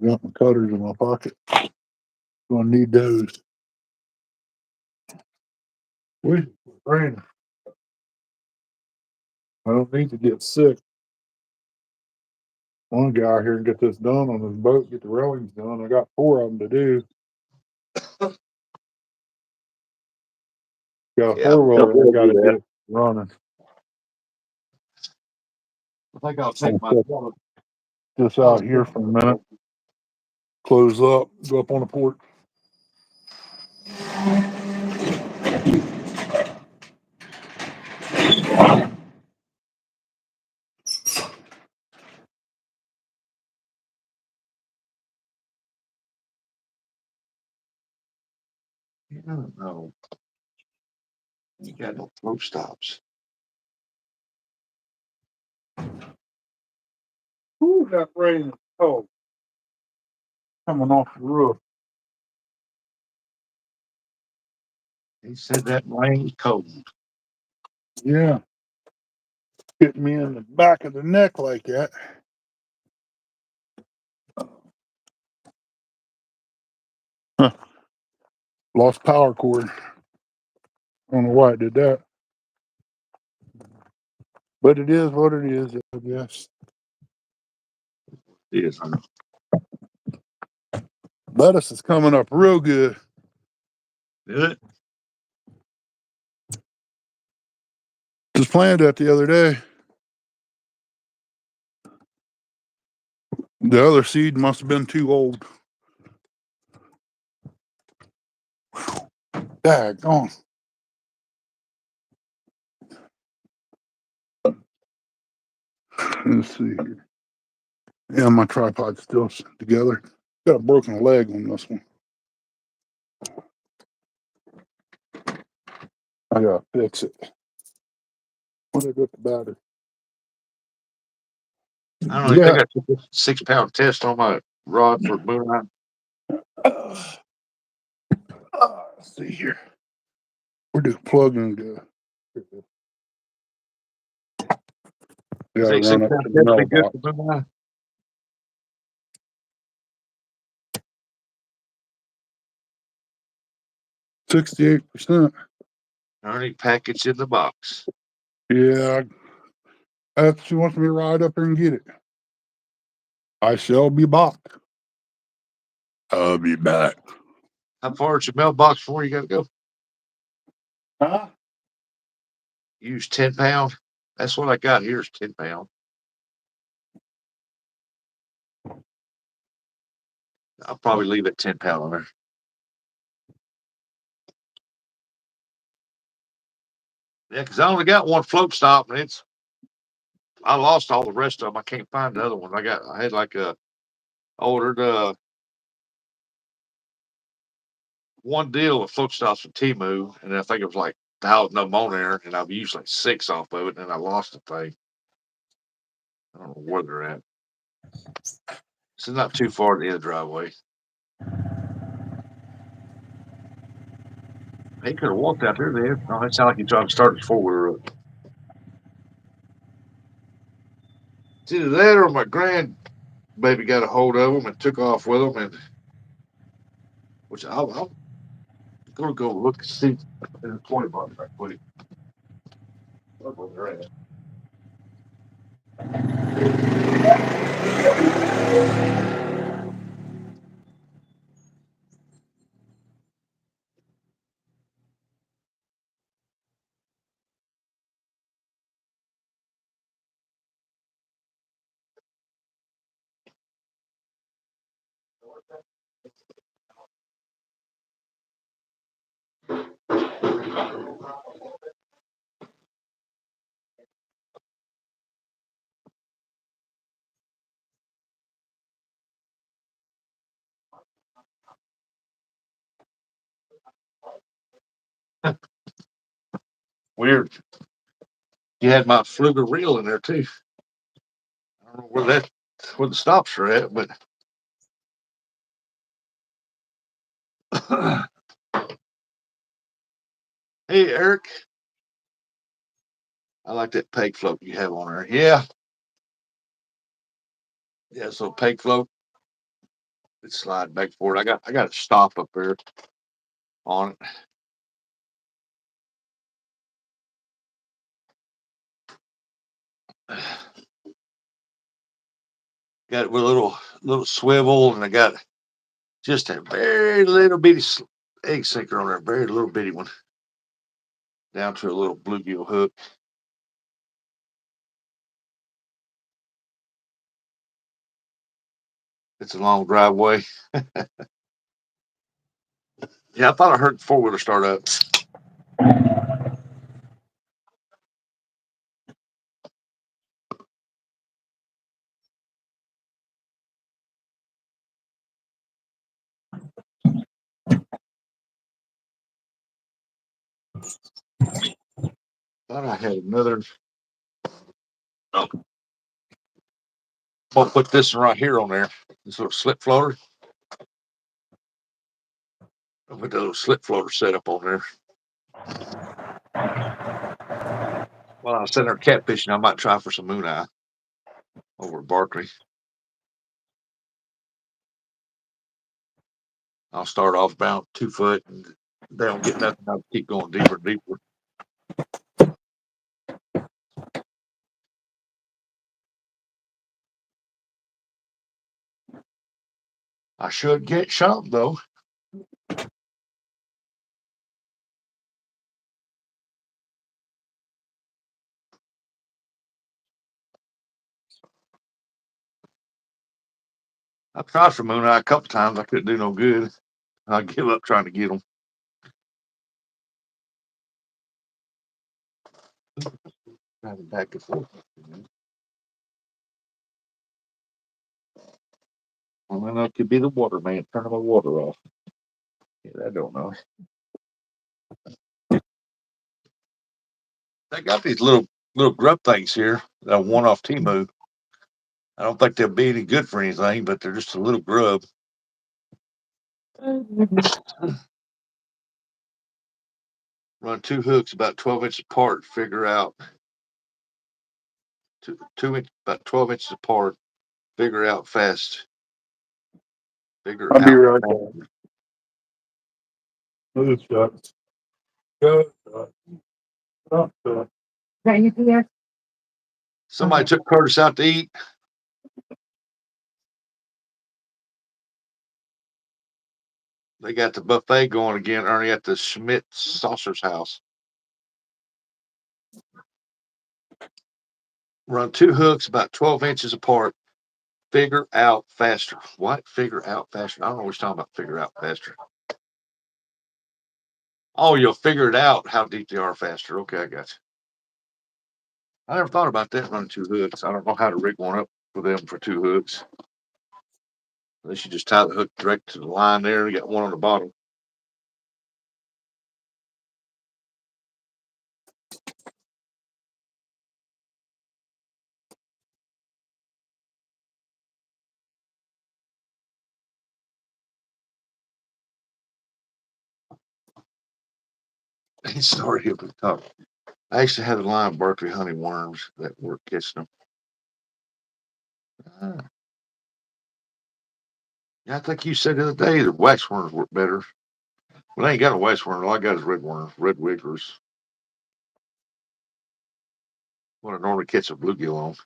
[SPEAKER 1] Got my cutters in my pocket. Gonna need those. We rain. I don't need to get sick. One guy out here and get this done on his boat, get the railings done. I got 4 of them to do. Got a
[SPEAKER 2] Yeah,
[SPEAKER 1] 4-wheeler I
[SPEAKER 2] we'll do
[SPEAKER 1] gotta
[SPEAKER 2] that.
[SPEAKER 1] get running.
[SPEAKER 2] I think I'll
[SPEAKER 1] I'll
[SPEAKER 2] take my
[SPEAKER 1] check this out here for a minute. Close up, go up on the porch.
[SPEAKER 2] I don't know. You got no float stops.
[SPEAKER 1] Ooh, that rain is cold. Coming off the roof.
[SPEAKER 2] He said that rain cold.
[SPEAKER 1] Yeah. Hit me in the back of the neck like that. Huh. Lost power cord. I don't know why I did that. But it is what it is, I guess.
[SPEAKER 2] Yes.
[SPEAKER 1] Lettuce is coming up real good.
[SPEAKER 2] Did it?
[SPEAKER 1] Just planted that the other day. The other seed must have been too old. Daggone. Let's see here. Yeah, my tripod's still together. Got a broken leg on this one. I gotta fix it. What did I get the battery?
[SPEAKER 2] I don't know. I think I took a 6-pound test on my rod for moonlight.
[SPEAKER 1] Let's see here. Where do plug and go?
[SPEAKER 2] You
[SPEAKER 1] Gotta
[SPEAKER 2] think
[SPEAKER 1] run up
[SPEAKER 2] 6-pound
[SPEAKER 1] to the
[SPEAKER 2] test be good
[SPEAKER 1] mailbox.
[SPEAKER 2] for moonlight?
[SPEAKER 1] 68%.
[SPEAKER 2] Ernie package in the box.
[SPEAKER 1] Yeah, she wants me to ride up there and get it. I shall be back. I'll be back.
[SPEAKER 2] How far is your mailbox before you gotta go?
[SPEAKER 1] Huh?
[SPEAKER 2] Use 10-pound. That's what I got here is 10-pound. I'll probably leave it 10-pound on there. Yeah, because I only got one float stop, and I lost all the rest of them. I can't find the other one. I had like ordered one deal of float stops from Temu, and I think it was like 1,000 of them on there, and I've used like 6 off of it, and then I lost the thing. I don't know where they're at. It's not too far to the end of the driveway. He could have walked out there then. No, it sounded like he tried to start his 4-wheeler up. It's either that or my grandbaby got a hold of him and took off with him, and which I'm gonna go look and see in the 20 bucks right quick. Look where they're at. Weird. You had my Fluger reel in there too. I don't know where the stops are at, but hey, Eric, I like that peg float you have on there. Yeah, yeah. So peg float. It's slide back forward. I got a stop up there on it. Got it with a little swivel, and I got just a very little bitty egg sinker on there, very little bitty one, down to a little bluegill hook. It's a long driveway. Yeah, I thought I heard the four wheeler start up. Thought I had another. Oh, I'll put this one right here on there. This little slip floater. I'll put the little slip floater set up on there. While I was sitting there catfishing, I might try for some moon eye over at Barkley. I'll start off about 2 foot, and they don't get nothing. I'll keep going deeper and deeper. I should get some though. I tried for moon eye a couple times. I couldn't do no good. I give up trying to get them. Driving back and forth. Well, then it could be the water man turning my water off. Yeah, I don't know. They got these little grub things here that one off Temu. I don't think they'll be any good for anything, but they're just a little grub. Run 2 hooks about 12 inches apart. Figure out about 12 inches apart. Figure out fast. Figure
[SPEAKER 1] I'll be
[SPEAKER 2] out.
[SPEAKER 1] right back. Move shucks. Go shucks. Stop shucks.
[SPEAKER 2] Somebody took Curtis out to eat. They got the buffet going again, Ernie, at the Schmidt Saucer's house. Run 2 hooks about 12 inches apart. Figure out faster. What? Figure out faster. I don't know what you're talking about. Figure out faster. Oh, you'll figure it out how deep they are faster. Okay, I got you. I never thought about that running 2 hooks. I don't know how to rig one up for them for 2 hooks. Unless you just tie the hook direct to the line there. You got one on the bottom. He started up at the top. I actually had a line of Berkeley honey worms that were catching them. Yeah, I think you said the other day the wax worms work better. Well, I ain't got a wax worm. All I got is red worms, red wigglers. What I normally catch a bluegill on.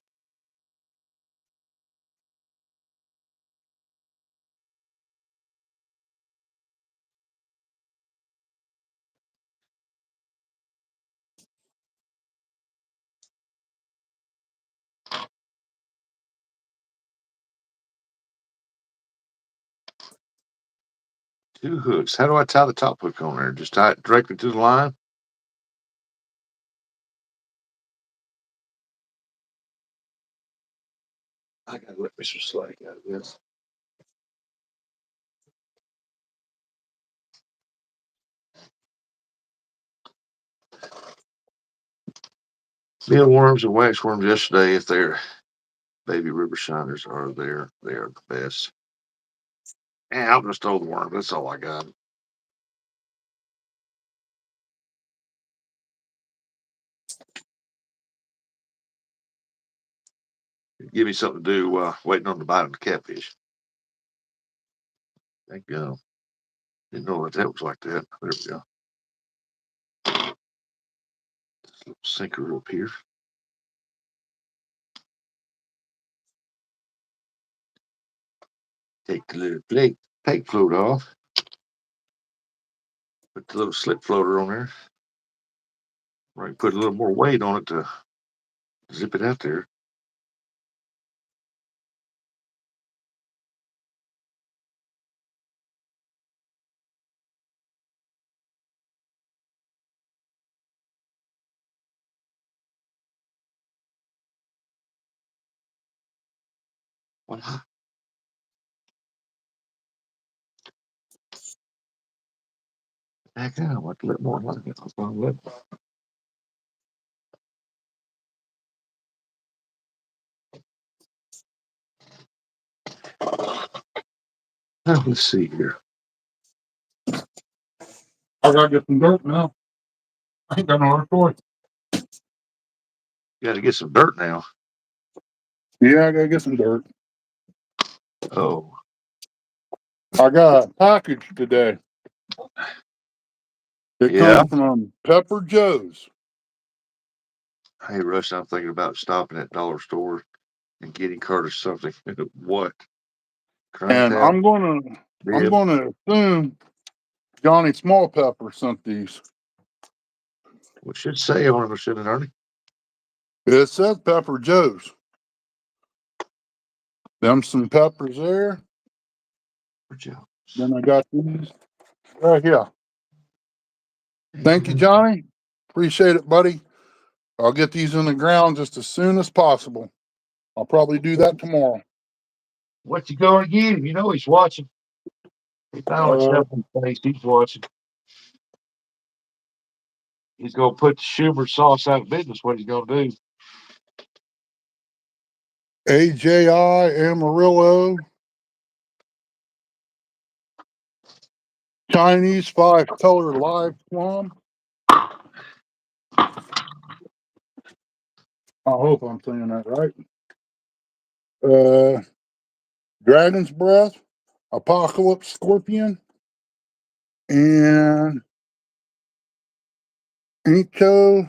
[SPEAKER 2] Two hooks. How do I tie the top hook on there? Just tie it directly to the line? I gotta let Mr. Slack out of this. Mealworms and waxworms yesterday, if they're baby river shiners are there, they are the best. And I'll just throw the worm. That's all I got. Give me something to do waiting on the bite of the catfish. Thank God. Didn't know that was like that. There we go. Little sinker up here. Take the little plate float off. Put the little slip floater on there. Right, put a little more weight on it to zip it out there. Voila. Heck, I want a little more like it. Let's see here.
[SPEAKER 1] I gotta get some dirt now. I ain't got no other choice.
[SPEAKER 2] You got to get some dirt now.
[SPEAKER 1] Yeah, I gotta get some dirt.
[SPEAKER 2] Oh,
[SPEAKER 1] I got a package today. It
[SPEAKER 2] yeah.
[SPEAKER 1] comes from Pepper Joe's.
[SPEAKER 2] Hey, Russ, I'm thinking about stopping at dollar store and getting Carter something. What?
[SPEAKER 1] And
[SPEAKER 2] Crantown?
[SPEAKER 1] I'm gonna assume Johnny Small Pepper sent these.
[SPEAKER 2] What should say on them, shouldn't it, Ernie?
[SPEAKER 1] It says Pepper Joe's. Them some peppers there. Then I got these right here. Thank you, Johnny. Appreciate it, buddy. I'll get these in the ground just as soon as possible. I'll probably do that tomorrow.
[SPEAKER 2] What you going to get him? You know he's watching. He found himself in face. He's watching. He's going to put the Schubert sauce out of business. What he's going to do?
[SPEAKER 1] AJI Amarillo. Chinese 5-color live plum. I hope I'm saying that right. Dragon's Breath, Apocalypse Scorpion, and Inco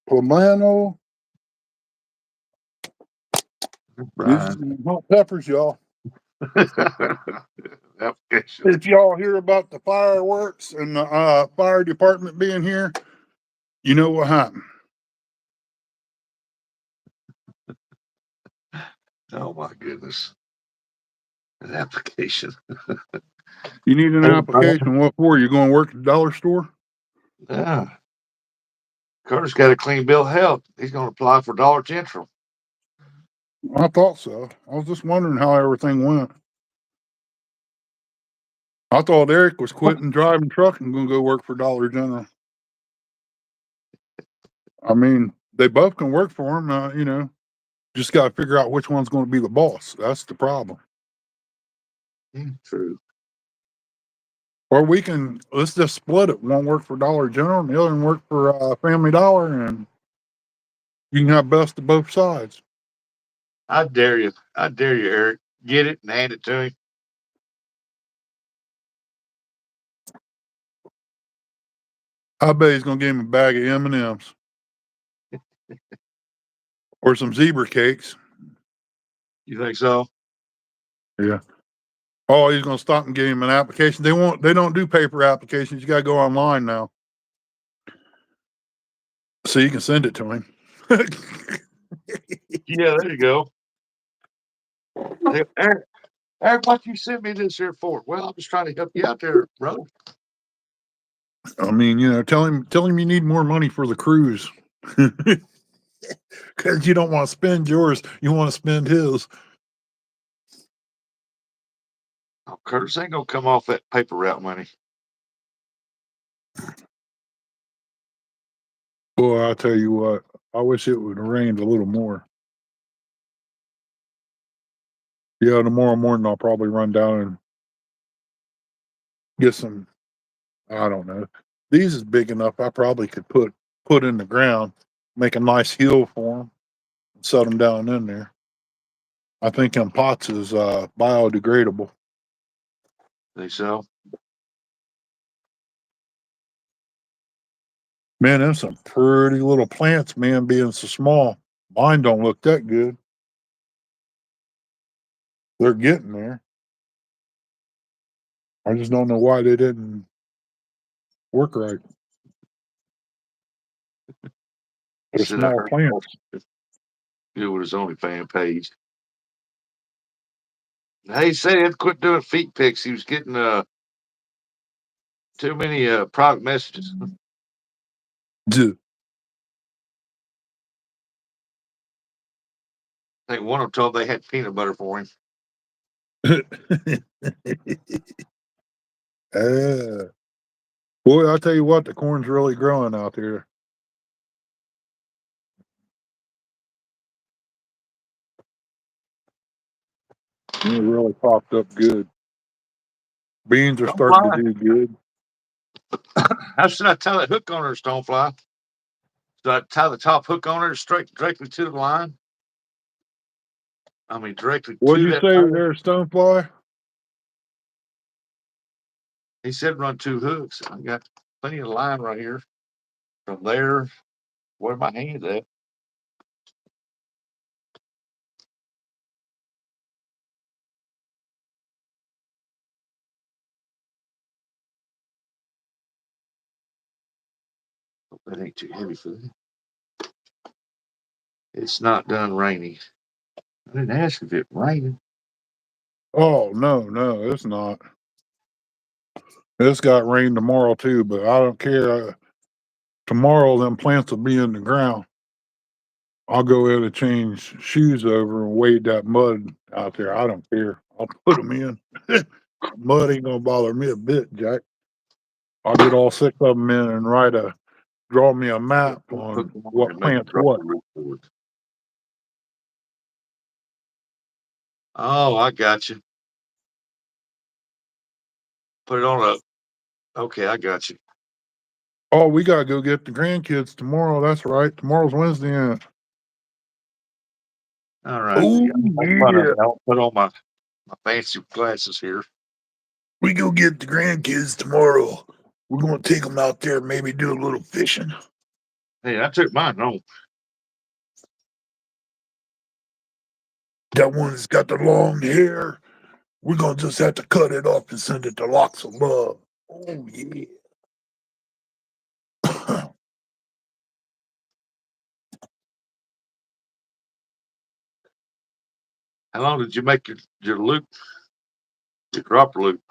[SPEAKER 1] Pomano. These are some hot peppers, y'all.
[SPEAKER 2] Application.
[SPEAKER 1] If y'all hear about the fireworks and the fire department being here, you know what happened.
[SPEAKER 2] Oh my goodness. An application.
[SPEAKER 1] You need an application. What for? You going to work at the dollar store?
[SPEAKER 2] Yeah. Carter's got a clean bill of health. He's going to apply for Dollar General.
[SPEAKER 1] I thought so. I was just wondering how everything went. I thought Eric was quitting driving truck and going to go work for Dollar General. I mean, they both can work for him. You know, just got to figure out which one's going to be the boss. That's the problem.
[SPEAKER 2] True.
[SPEAKER 1] Or let's just split it. One work for Dollar General and the other one work for Family Dollar, and you can have best of both sides.
[SPEAKER 2] I dare you. I dare you, Eric. Get it and hand it to him.
[SPEAKER 1] I bet he's going to give him a bag of M&Ms or some zebra cakes.
[SPEAKER 2] You think so?
[SPEAKER 1] Yeah. Oh, he's going to stop and give him an application. They don't do paper applications. You got to go online now. So you can send it to him.
[SPEAKER 2] Yeah, there you go. Hey, Eric, what you sent me this here for? Well, I'm just trying to help you out there, brother.
[SPEAKER 1] I mean, you know, tell him you need more money for the cruise. Because you don't want to spend yours, you want to spend his.
[SPEAKER 2] Oh, Curtis ain't gonna come off that paper route money.
[SPEAKER 1] Boy, I'll tell you what, I wish it would have rained a little more. Yeah, tomorrow morning I'll probably run down and get some, I don't know. These is big enough I probably could put in the ground, make a nice hill for them, and set them down in there. I think them pots is biodegradable.
[SPEAKER 2] Think so?
[SPEAKER 1] Man, there's some pretty little plants, man, being so small. Mine don't look that good. They're getting there. I just don't know why they didn't work right. They're
[SPEAKER 2] Said I
[SPEAKER 1] small
[SPEAKER 2] heard
[SPEAKER 1] plants.
[SPEAKER 2] it with his OnlyFans page. Hey, he said he had to quit doing feet pics. He was getting too many private messages.
[SPEAKER 1] Duh.
[SPEAKER 2] I think one of them told they had peanut butter for him.
[SPEAKER 1] Boy, I'll tell you what, the corn's really growing out there. It really popped up good. Beans are
[SPEAKER 2] Don't
[SPEAKER 1] starting to
[SPEAKER 2] fly.
[SPEAKER 1] do good.
[SPEAKER 2] How should I tie that hook on her, Stonefly? Should I tie the top hook on her straight directly to the line? I mean, directly
[SPEAKER 1] What'd
[SPEAKER 2] to
[SPEAKER 1] you
[SPEAKER 2] that
[SPEAKER 1] say
[SPEAKER 2] line?
[SPEAKER 1] there, Stonefly?
[SPEAKER 2] He said run 2 hooks. I got plenty of line right here. From there, where my hand's at. Hope that ain't too heavy for that. It's not done raining. I didn't ask if it raining.
[SPEAKER 1] Oh, no, it's not. It's got rain tomorrow too, but I don't care. Tomorrow, them plants will be in the ground. I'll go in and change shoes over and wade that mud out there. I don't care. I'll put them in. Mud ain't gonna bother me a bit, Jack. I'll get all 6 of them in and draw me a map on what plants what.
[SPEAKER 2] Oh, I got you. Put it on up. Okay, I got you.
[SPEAKER 1] Oh, we gotta go get the grandkids tomorrow. That's right. Tomorrow's Wednesday.
[SPEAKER 2] All right.
[SPEAKER 1] Oh yeah.
[SPEAKER 2] I'll put on my fancy glasses here.
[SPEAKER 1] We go get the grandkids tomorrow. We're gonna take them out there, maybe do a little fishing.
[SPEAKER 2] Hey, I took mine home.
[SPEAKER 1] That one that's got the long hair. We're gonna just have to cut it off and send it to Locks of Love. Oh yeah.
[SPEAKER 2] How long did you make your loop? Your dropper loop?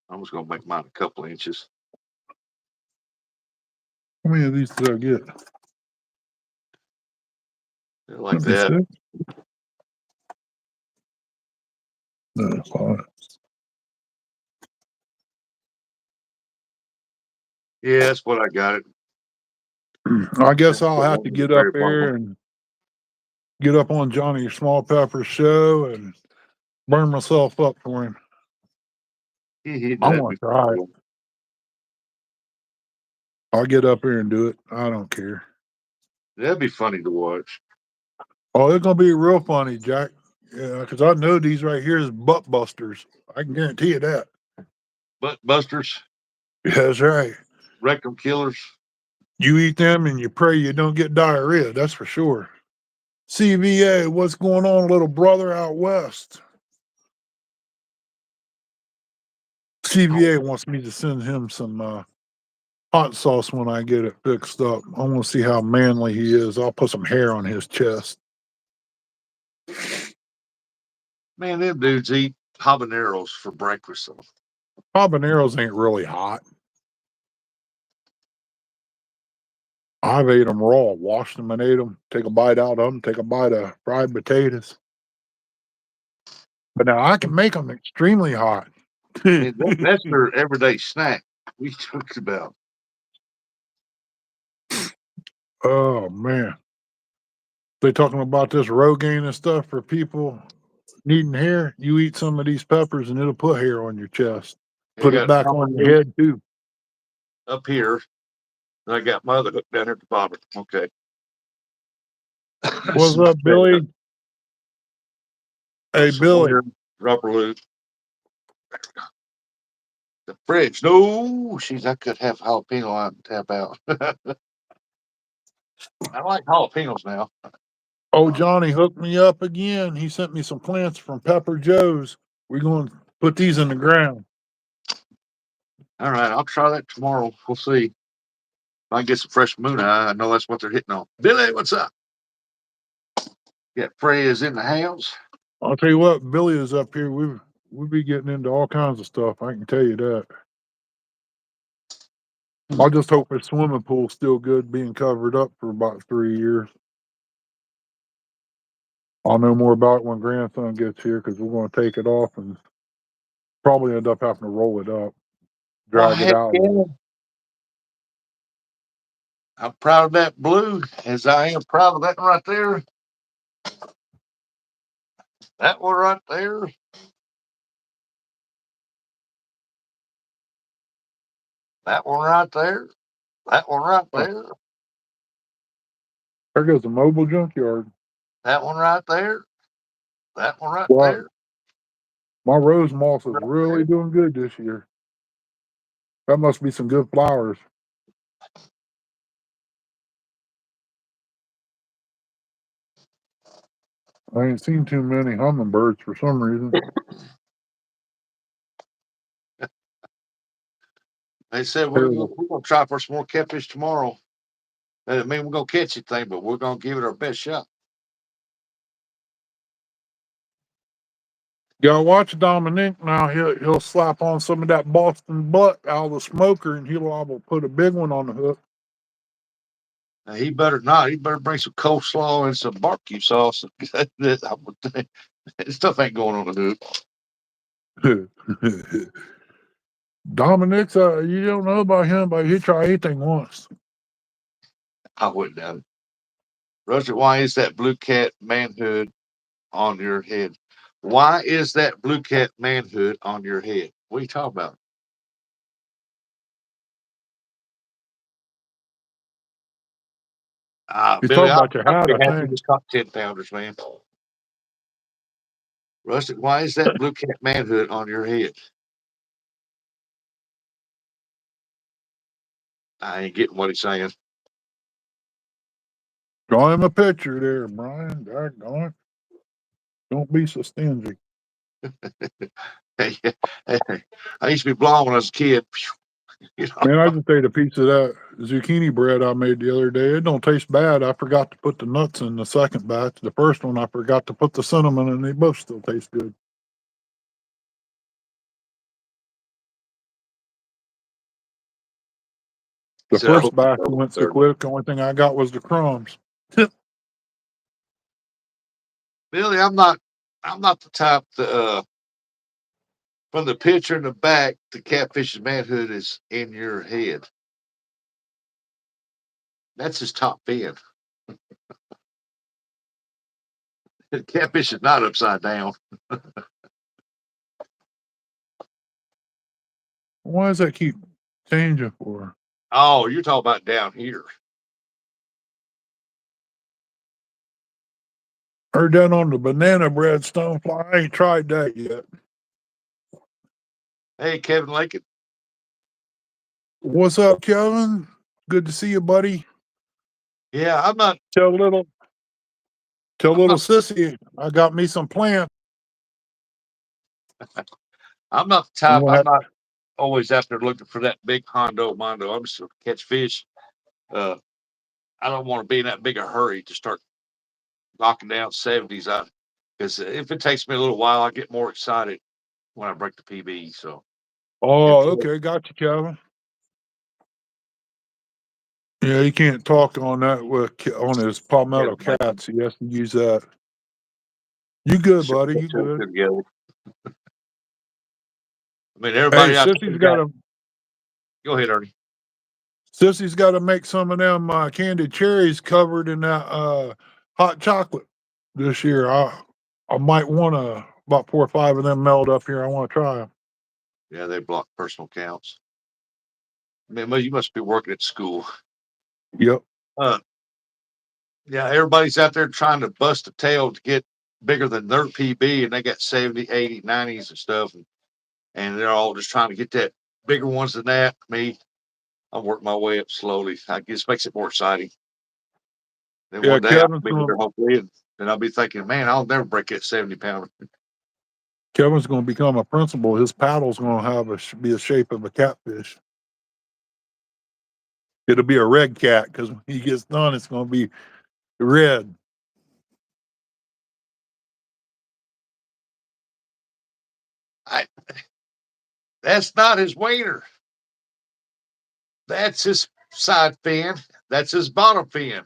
[SPEAKER 2] I was gonna make mine a couple inches.
[SPEAKER 1] How many of these did I get?
[SPEAKER 2] Like that.
[SPEAKER 1] No, 5.
[SPEAKER 2] Yeah, that's what I got it.
[SPEAKER 1] I guess I'll have to get up there and get up on Johnny Small Pepper's show and burn myself up for him. I want to try it. I'll get up here and do it. I don't care.
[SPEAKER 2] That'd be funny to watch.
[SPEAKER 1] Oh, it's gonna be real funny, Jack. Yeah, because I know these right here is butt busters. I can guarantee you that.
[SPEAKER 2] Butt busters,
[SPEAKER 1] That's right.
[SPEAKER 2] rectum killers.
[SPEAKER 1] You eat them and you pray you don't get diarrhea. That's for sure. CVA, what's going on, little brother out west? CVA wants me to send him some hot sauce when I get it fixed up. I want to see how manly he is. I'll put some hair on his chest.
[SPEAKER 2] Man, them dudes eat habaneros for breakfast.
[SPEAKER 1] Habaneros ain't really hot. I've ate them raw, washed them and ate them. Take a bite out of them. Take a bite of fried potatoes. But now I can make them extremely hot.
[SPEAKER 2] Man, that's their everyday snack. We talked about.
[SPEAKER 1] Oh man, they talking about this Rogaine and stuff for people needing hair. You eat some of these peppers and it'll put hair on your chest. Put it back on your head too.
[SPEAKER 2] Up here, and I got my other hook down here at the bottom. Okay.
[SPEAKER 1] What's up, Billy? Hey, Billy.
[SPEAKER 2] Rubber loop. The fridge. No, she's I could have jalapeno on tap out. I like jalapenos now.
[SPEAKER 1] Oh, Johnny hooked me up again. He sent me some plants from Pepper Joe's. We're going to put these in the ground.
[SPEAKER 2] All right, I'll try that tomorrow. We'll see. If I can get some fresh moon eye, I know that's what they're hitting on. Billy, what's up? Yeah, Frey is in the house.
[SPEAKER 1] I'll tell you what, Billy is up here. We'll be getting into all kinds of stuff. I can tell you that. I just hope his swimming pool's still good, being covered up for about 3 years. I'll know more about it when grandson gets here because we're going to take it off and probably end up having to roll it up, drag it out.
[SPEAKER 2] Yeah. I'm proud of that blue, as I am proud of that one right there. That one right there. That one right there. That one right there.
[SPEAKER 1] There goes the mobile junkyard.
[SPEAKER 2] That one right there. That one right
[SPEAKER 1] Well,
[SPEAKER 2] there.
[SPEAKER 1] my rose moss is
[SPEAKER 2] Right
[SPEAKER 1] really
[SPEAKER 2] there.
[SPEAKER 1] doing good this year. That must be some good flowers. I ain't seen too many hummingbirds for some reason.
[SPEAKER 2] They said we're gonna try for some more catfish tomorrow. That doesn't mean we're gonna catch anything, but we're gonna give it our best shot.
[SPEAKER 1] Yeah, watch Dominic now. He'll slap on some of that Boston butt out of the smoker, and he'll put a big one on the hook.
[SPEAKER 2] Now, he better not. He better bring some coleslaw and some barbecue sauce. That stuff ain't going on the hook.
[SPEAKER 1] Dominic's you don't know about him, but he tried anything once.
[SPEAKER 2] I wouldn't doubt it. Roger, why is that blue cat manhood on your head? Why is that blue cat manhood on your head? What are you talking about?
[SPEAKER 1] He's
[SPEAKER 2] Billy,
[SPEAKER 1] talking about your
[SPEAKER 2] I'll
[SPEAKER 1] hat,
[SPEAKER 2] be
[SPEAKER 1] I
[SPEAKER 2] happy
[SPEAKER 1] think.
[SPEAKER 2] just caught 10 pounders, man. Rustic, why is that blue cat manhood on your head? I ain't getting what he's saying.
[SPEAKER 1] Draw him a picture there, Brian. Doggone it. Don't be so stingy.
[SPEAKER 2] I used to be blonde when I was a kid. You know?
[SPEAKER 1] Man, I just ate a piece of that zucchini bread I made the other day. It don't taste bad. I forgot to put the nuts in the second batch. The first one, I forgot to put the cinnamon, and they both still taste good. The
[SPEAKER 2] So I
[SPEAKER 1] first
[SPEAKER 2] hope you
[SPEAKER 1] batch
[SPEAKER 2] know
[SPEAKER 1] went so
[SPEAKER 2] third.
[SPEAKER 1] quick. The only thing I got was the crumbs.
[SPEAKER 2] Billy, I'm not the type to from the picture in the back, the catfish's manhood is in your head. That's his top fin. The catfish is not upside down.
[SPEAKER 1] Why does that keep changing for?
[SPEAKER 2] Oh, you're talking about down here.
[SPEAKER 1] Heard that on the banana bread stonefly. I ain't tried that yet.
[SPEAKER 2] Hey, Kevin Lincoln.
[SPEAKER 1] What's up, Kevin? Good to see you, buddy.
[SPEAKER 2] Yeah, I'm not.
[SPEAKER 1] Tell little sissy I got me some plants.
[SPEAKER 2] I'm not the
[SPEAKER 1] I'm
[SPEAKER 2] type.
[SPEAKER 1] gonna
[SPEAKER 2] I'm
[SPEAKER 1] have,
[SPEAKER 2] not always out there looking for that big hondo mondo. I'm just to catch fish. I don't want to be in that big a hurry to start knocking down 70s out. Because if it takes me a little while, I get more excited when I break the PB. So
[SPEAKER 1] okay, got you, Kevin. Yeah, he can't talk on that on his Palmetto Cats. He has to use that. You good, buddy? You good?
[SPEAKER 2] Together. I mean,
[SPEAKER 1] Hey,
[SPEAKER 2] everybody out
[SPEAKER 1] Sissy's
[SPEAKER 2] there.
[SPEAKER 1] got to.
[SPEAKER 2] Go ahead, Ernie.
[SPEAKER 1] Sissy's got to make some of them candied cherries covered in that hot chocolate this year. I might want about 4 or 5 of them melt up here. I want to try them.
[SPEAKER 2] Yeah, they block personal accounts. I mean, you must be working at school.
[SPEAKER 1] Yep.
[SPEAKER 2] Yeah, everybody's out there trying to bust a tail to get bigger than their PB, and they got 70, 80, 90s and stuff, and they're all just trying to get that bigger ones than that. Me, I'm working my way up slowly. I guess makes it more exciting. Then
[SPEAKER 1] Yeah,
[SPEAKER 2] one day I'll
[SPEAKER 1] Kevin's
[SPEAKER 2] be
[SPEAKER 1] gonna
[SPEAKER 2] there hopefully, and I'll be thinking, man, I'll never break that 70 pounder.
[SPEAKER 1] Kevin's gonna become a principal. His paddle's gonna have be the shape of a catfish. It'll be a red cat because when he gets done, it's gonna be red.
[SPEAKER 2] I That's not his wiener. That's his side fin. That's his bottom fin.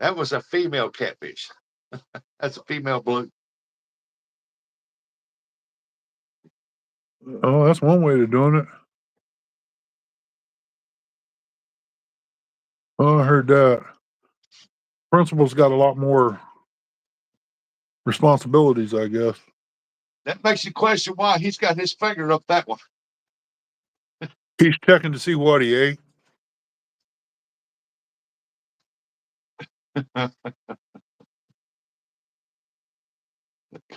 [SPEAKER 2] That was a female catfish. That's a female blue.
[SPEAKER 1] Oh, that's one way of doing it. Oh, I heard that. Principal's got a lot more responsibilities, I guess.
[SPEAKER 2] That makes you question why he's got his finger up that one.
[SPEAKER 1] He's checking to see what he ate.
[SPEAKER 2] Come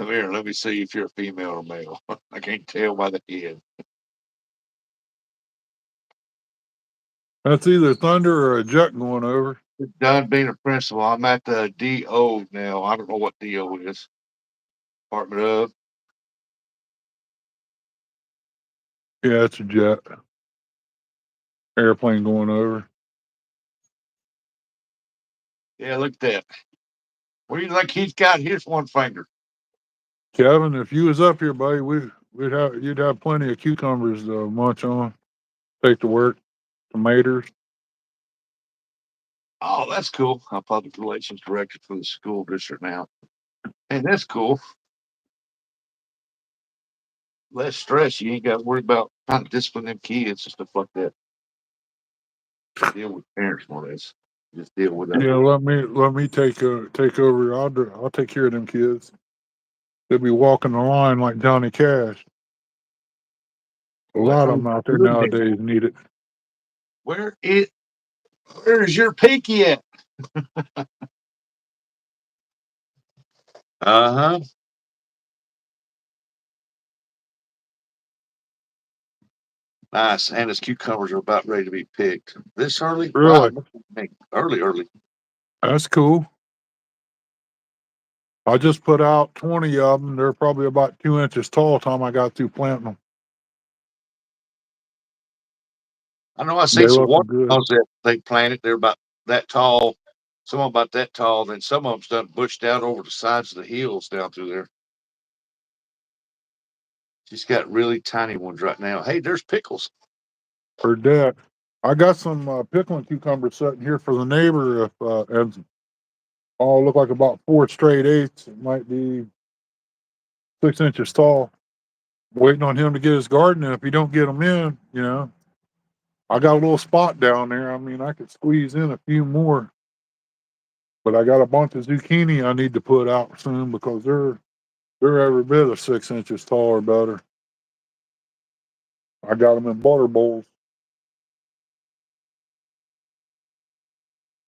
[SPEAKER 2] here, let me see if you're a female or male. I can't tell by the head.
[SPEAKER 1] That's either thunder or a jet going over.
[SPEAKER 2] Done being a principal. I'm at the DO now. I don't know what DO is. Department of.
[SPEAKER 1] Yeah, it's a jet. Airplane going over.
[SPEAKER 2] Yeah, look at that. What do you think he's got? Here's one finger.
[SPEAKER 1] Kevin, if you was up here, buddy, you'd have plenty of cucumbers to munch on. Take to work. Tomatoes.
[SPEAKER 2] Oh, that's cool. I'm public relations director for the school district now. And that's cool. Less stress. You ain't got to worry about trying to discipline them kids and stuff like that. Deal with parents more or less. Just deal with that.
[SPEAKER 1] Yeah, let me take over. I'll take care of them kids. They'll be walking the line like Johnny Cash. A
[SPEAKER 2] Well,
[SPEAKER 1] lot of them out there nowadays need it.
[SPEAKER 2] Where is where's your pinky at? Uh-huh. Nice. And his cucumbers are about ready to be picked. This early? Wow.
[SPEAKER 1] Really,
[SPEAKER 2] Early, early.
[SPEAKER 1] that's cool. I just put out 20 of them. They're probably about 2 inches tall. Time I got through planting them,
[SPEAKER 2] I know I
[SPEAKER 1] they
[SPEAKER 2] seen some
[SPEAKER 1] looking good.
[SPEAKER 2] watermelons that they planted. They're about that tall. Some of them about that tall. Then some of them's done bushed out over the sides of the hills down through there. She's got really tiny ones right now. Hey, there's pickles.
[SPEAKER 1] For that, I got some pickling cucumbers sitting here for the neighbor. If and all look like about 4 straight 8s. It might be 6 inches tall. Waiting on him to get his garden. And if he don't get them in, I got a little spot down there. I mean, I could squeeze in a few more, but I got a bunch of zucchini I need to put out soon because they're every bit of 6 inches tall or better. I got them in butter bowls.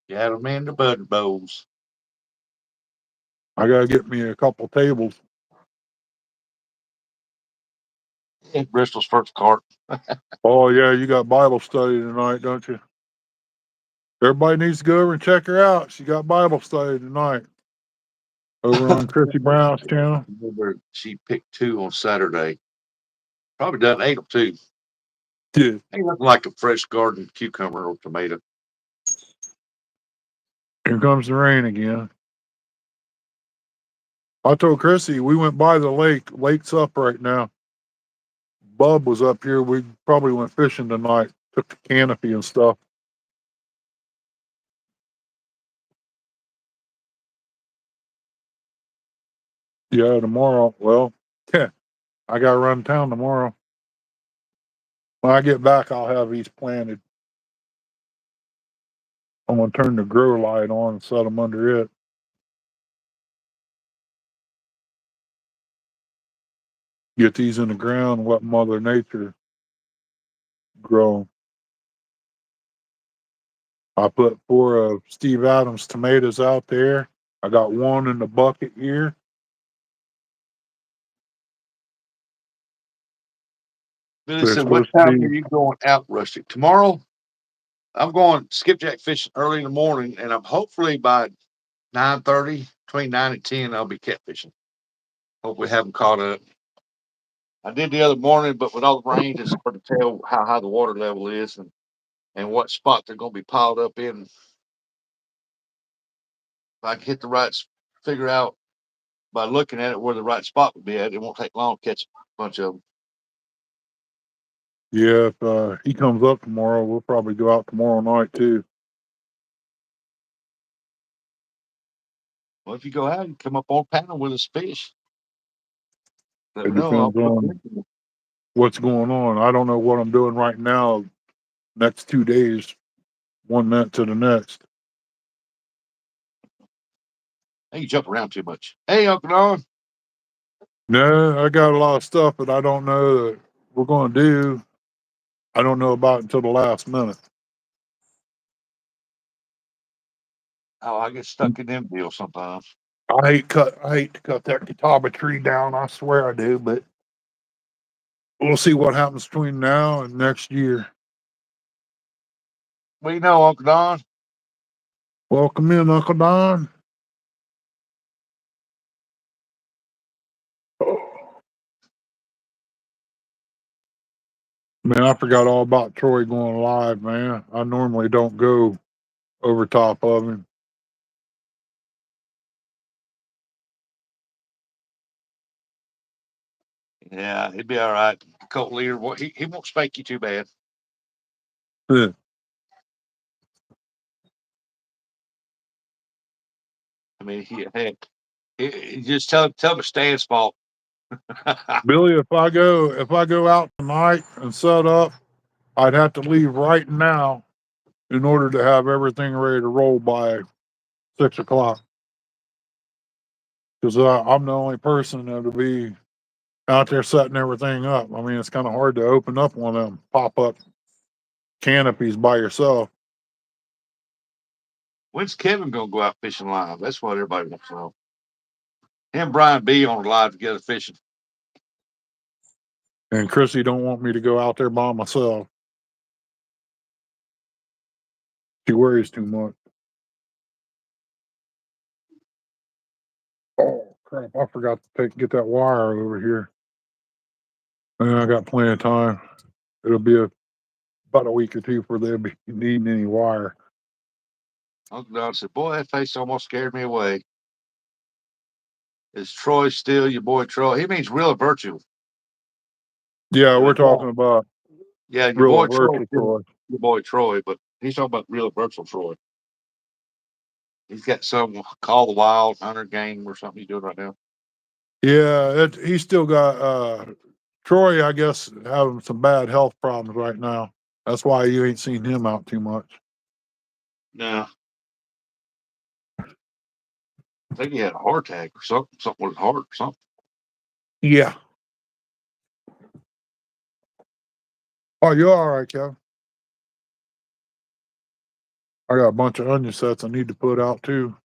[SPEAKER 2] Got them in the butter bowls.
[SPEAKER 1] I gotta get me a couple tables.
[SPEAKER 2] Bristol's first cart.
[SPEAKER 1] Oh yeah, you got Bible study tonight, don't you? Everybody needs to go over and check her out. She got Bible study tonight over on Chrissy Brown's channel.
[SPEAKER 2] Remember, she picked 2 on Saturday. Probably done 8 or 2.
[SPEAKER 1] Yeah.
[SPEAKER 2] Ain't nothing like a fresh garden cucumber or tomato.
[SPEAKER 1] Here comes the rain again. I told Chrissy we went by the lake. Lake's up right now. Bub was up here. We probably went fishing tonight. Took the canopy and stuff. Yeah, tomorrow. Well, yeah, I got to run town tomorrow. When I get back, I'll have these planted. I'm going to turn the grow light on and set them under it. Get these in the ground and let Mother Nature grow. I put 4 of Steve Adams tomatoes out there. I got 1 in the bucket here.
[SPEAKER 2] Billy
[SPEAKER 1] They're
[SPEAKER 2] said, what
[SPEAKER 1] supposed to
[SPEAKER 2] time are
[SPEAKER 1] be.
[SPEAKER 2] you going out, Rusty? Tomorrow, I'm going skipjack fishing early in the morning, and I'm hopefully by 9:30, between 9 and 10, I'll be catfishing. Hope we haven't caught up. I did the other morning, but with all the rain, it's hard to tell how high the water level is and what spot they're going to be piled up in. If I can hit the right, figure out by looking at it where the right spot would be at, it won't take long to catch a bunch of them.
[SPEAKER 1] Yeah, if he comes up tomorrow, we'll probably go out tomorrow night too.
[SPEAKER 2] Well, if you go out and come up on panel with us fish, let
[SPEAKER 1] It
[SPEAKER 2] me know. I'll
[SPEAKER 1] depends
[SPEAKER 2] put
[SPEAKER 1] on what's going on. I don't know what I'm doing right now. Next 2 days, 1 minute to the next.
[SPEAKER 2] Hey, you jump around too much. Hey, Uncle Don.
[SPEAKER 1] No, I got a lot of stuff that I don't know that we're going to do. I don't know about until the last minute.
[SPEAKER 2] Oh, I get stuck in them deals sometimes.
[SPEAKER 1] I hate to cut that catawba tree down. I swear I do, but we'll see what happens between now and next year.
[SPEAKER 2] Well, you know, Uncle Don.
[SPEAKER 1] Welcome in, Uncle Don. Oh, man, I forgot all about Troy going live, man. I normally don't go over top of him.
[SPEAKER 2] Yeah, he'd be all right. Colt leader, he won't spank you too bad.
[SPEAKER 1] Yeah.
[SPEAKER 2] I mean, he just tell him to stay in spot.
[SPEAKER 1] Billy, if I go out tonight and set up, I'd have to leave right now in order to have everything ready to roll by 6 o'clock. Because I'm the only person that'll be out there setting everything up. I mean, it's kind of hard to open up one of them pop up canopies by yourself.
[SPEAKER 2] When's Kevin gonna go out fishing live? That's what everybody wants to know. Him and Brian B on live together fishing.
[SPEAKER 1] And Chrissy don't want me to go out there by myself. She worries too much. Oh crap! I forgot to get that wire over here. And I got plenty of time. It'll be about a week or two before they'll be needing any wire.
[SPEAKER 2] Uncle Don said, "Boy, that face almost scared me away." Is Troy still your boy Troy? He means real or virtual.
[SPEAKER 1] Yeah, we're
[SPEAKER 2] But
[SPEAKER 1] talking about
[SPEAKER 2] yeah, your
[SPEAKER 1] real
[SPEAKER 2] boy Troy,
[SPEAKER 1] virtual
[SPEAKER 2] still
[SPEAKER 1] Troy.
[SPEAKER 2] your boy Troy, but he's talking about real or virtual Troy. He's got some Call the Wild Hunter game or something he's doing right now.
[SPEAKER 1] Yeah, he's still got Troy. I guess having some bad health problems right now. That's why you ain't seen him out too much.
[SPEAKER 2] No, I think he had a heart attack or something with his heart or something.
[SPEAKER 1] Yeah. Oh, you're all right, Kevin. I got a bunch of onion sets I need to put out too.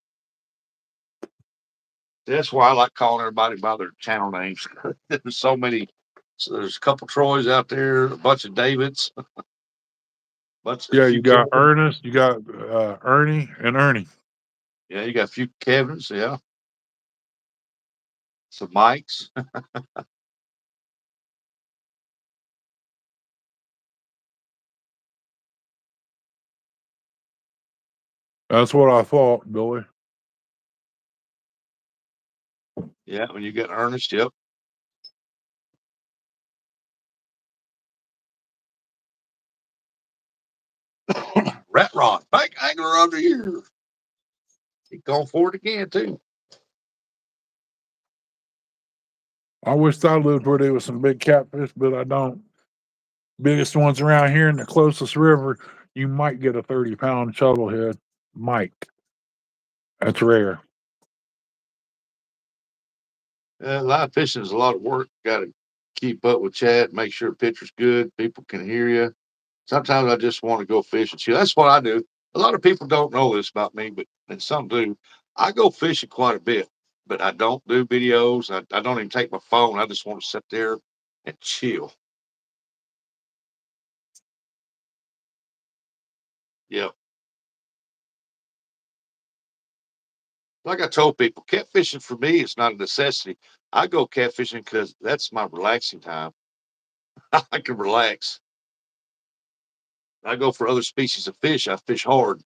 [SPEAKER 2] That's why I like calling everybody by their channel names. There's so many. So there's a couple Troys out there, a bunch of Davids, a
[SPEAKER 1] Yeah,
[SPEAKER 2] few
[SPEAKER 1] you got
[SPEAKER 2] Kevins.
[SPEAKER 1] Ernest, you got Ernie, and Ernie.
[SPEAKER 2] Yeah, you got a few Kevins. Yeah, some Mikes.
[SPEAKER 1] That's what I thought, Billy.
[SPEAKER 2] Yeah, when you got Ernest, yep. Rat Rod, bank angler under here. He going for it again too.
[SPEAKER 1] I wish I lived where there was some big catfish, but I don't. Biggest ones around here in the closest river, you might get a 30-pound shovelhead. Might. That's rare.
[SPEAKER 2] Live fishing is a lot of work. Got to keep up with chat, make sure picture's good, people can hear you. Sometimes I just want to go fishing. See, that's what I do. A lot of people don't know this about me, and some do. I go fishing quite a bit, but I don't do videos. I don't even take my phone. I just want to sit there and chill. Yep. Like I told people, catfishing for me is not a necessity. I go catfishing because that's my relaxing time. I can relax. I go for other species of fish. I fish hard.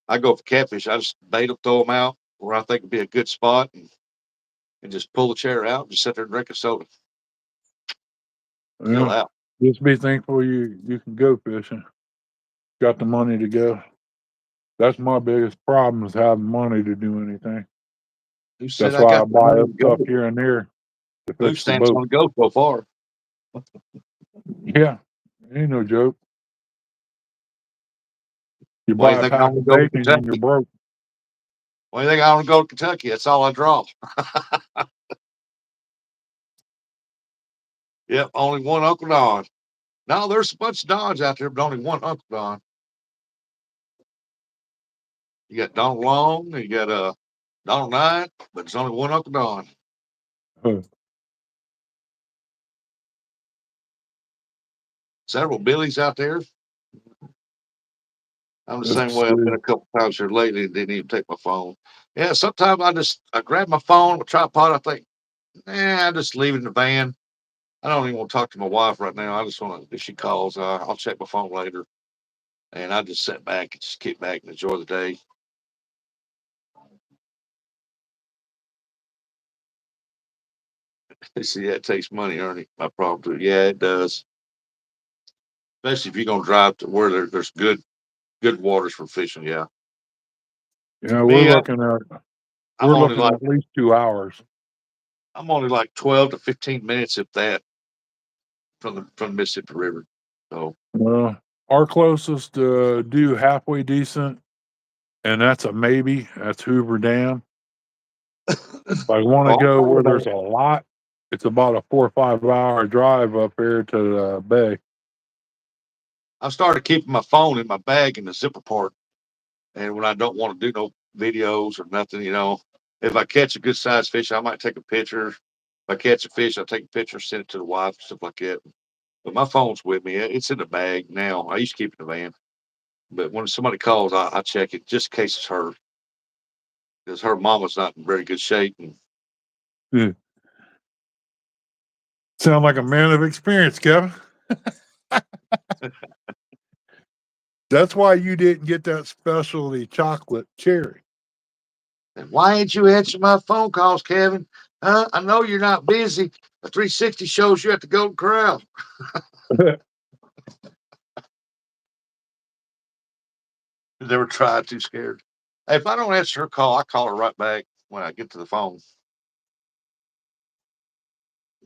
[SPEAKER 2] I go for catfish. I just bait them, throw them out where I think would be a good spot, and just pull the chair out and just sit there and drink a soda. Chill
[SPEAKER 1] Yeah.
[SPEAKER 2] out.
[SPEAKER 1] Just be thankful you can go fishing. Got the money to go. That's my biggest problem is having money to do anything.
[SPEAKER 2] Who said
[SPEAKER 1] That's
[SPEAKER 2] I
[SPEAKER 1] why I
[SPEAKER 2] got the
[SPEAKER 1] buy
[SPEAKER 2] money
[SPEAKER 1] up
[SPEAKER 2] to
[SPEAKER 1] stuff
[SPEAKER 2] go?
[SPEAKER 1] here and there to
[SPEAKER 2] Food
[SPEAKER 1] fix the
[SPEAKER 2] stamps
[SPEAKER 1] boat.
[SPEAKER 2] on the go so far.
[SPEAKER 1] Yeah, ain't no joke. You
[SPEAKER 2] Why do
[SPEAKER 1] buy
[SPEAKER 2] you
[SPEAKER 1] a
[SPEAKER 2] think I
[SPEAKER 1] pack
[SPEAKER 2] want to
[SPEAKER 1] of
[SPEAKER 2] go to
[SPEAKER 1] bacon and you're
[SPEAKER 2] Kentucky?
[SPEAKER 1] broke.
[SPEAKER 2] Why do you think I want to go to Kentucky? That's all I draw. Yep, only one Uncle Don. No, there's a bunch of Dons out there, but only one Uncle Don. You got Donald Long, and you got Donald Knight, but there's only one Uncle Don.
[SPEAKER 1] Huh.
[SPEAKER 2] Several Billies out there. I'm the same
[SPEAKER 1] Let's
[SPEAKER 2] way. I've been
[SPEAKER 1] see.
[SPEAKER 2] a couple times here lately and didn't even take my phone. Yeah, sometimes I grab my phone, a tripod. I think, I just leave it in the van. I don't even want to talk to my wife right now. I just want to, if she calls, I'll check my phone later. And I just sit back and just kick back and enjoy the day. See, that takes money, Ernie. My problem too. Yeah, it does. Especially if you're gonna drive to where there's good waters for fishing. Yeah.
[SPEAKER 1] Yeah,
[SPEAKER 2] Me, I'm
[SPEAKER 1] we're
[SPEAKER 2] only
[SPEAKER 1] looking
[SPEAKER 2] like
[SPEAKER 1] at least 2 hours.
[SPEAKER 2] I'm only like 12 to 15 minutes, if that, from the Mississippi River. So
[SPEAKER 1] Uh, our closest do halfway decent, and that's a maybe. That's Hoover Dam. If I want to
[SPEAKER 2] oh,
[SPEAKER 1] go where there's a lot, it's about a 4 or 5 hour drive up here to the bay.
[SPEAKER 2] I've started keeping my phone in my bag in the zipper part, and when I don't want to do no videos or nothing, if I catch a good sized fish, I might take a picture. If I catch a fish, I'll take a picture, send it to the wife, stuff like that. But my phone's with me. It's in the bag now. I used to keep it in the van, but when somebody calls, I check it just in case it's her, because her mama's not in very good shape. And
[SPEAKER 1] Yeah. Sound like a man of experience, Kevin. That's why you didn't get that specialty chocolate cherry.
[SPEAKER 2] and why ain't you answering my phone calls, Kevin? I know you're not busy. The 360 shows you at the Golden Corral. Never tried. Too scared. Hey, if I don't answer her call, I call her right back when I get to the phone.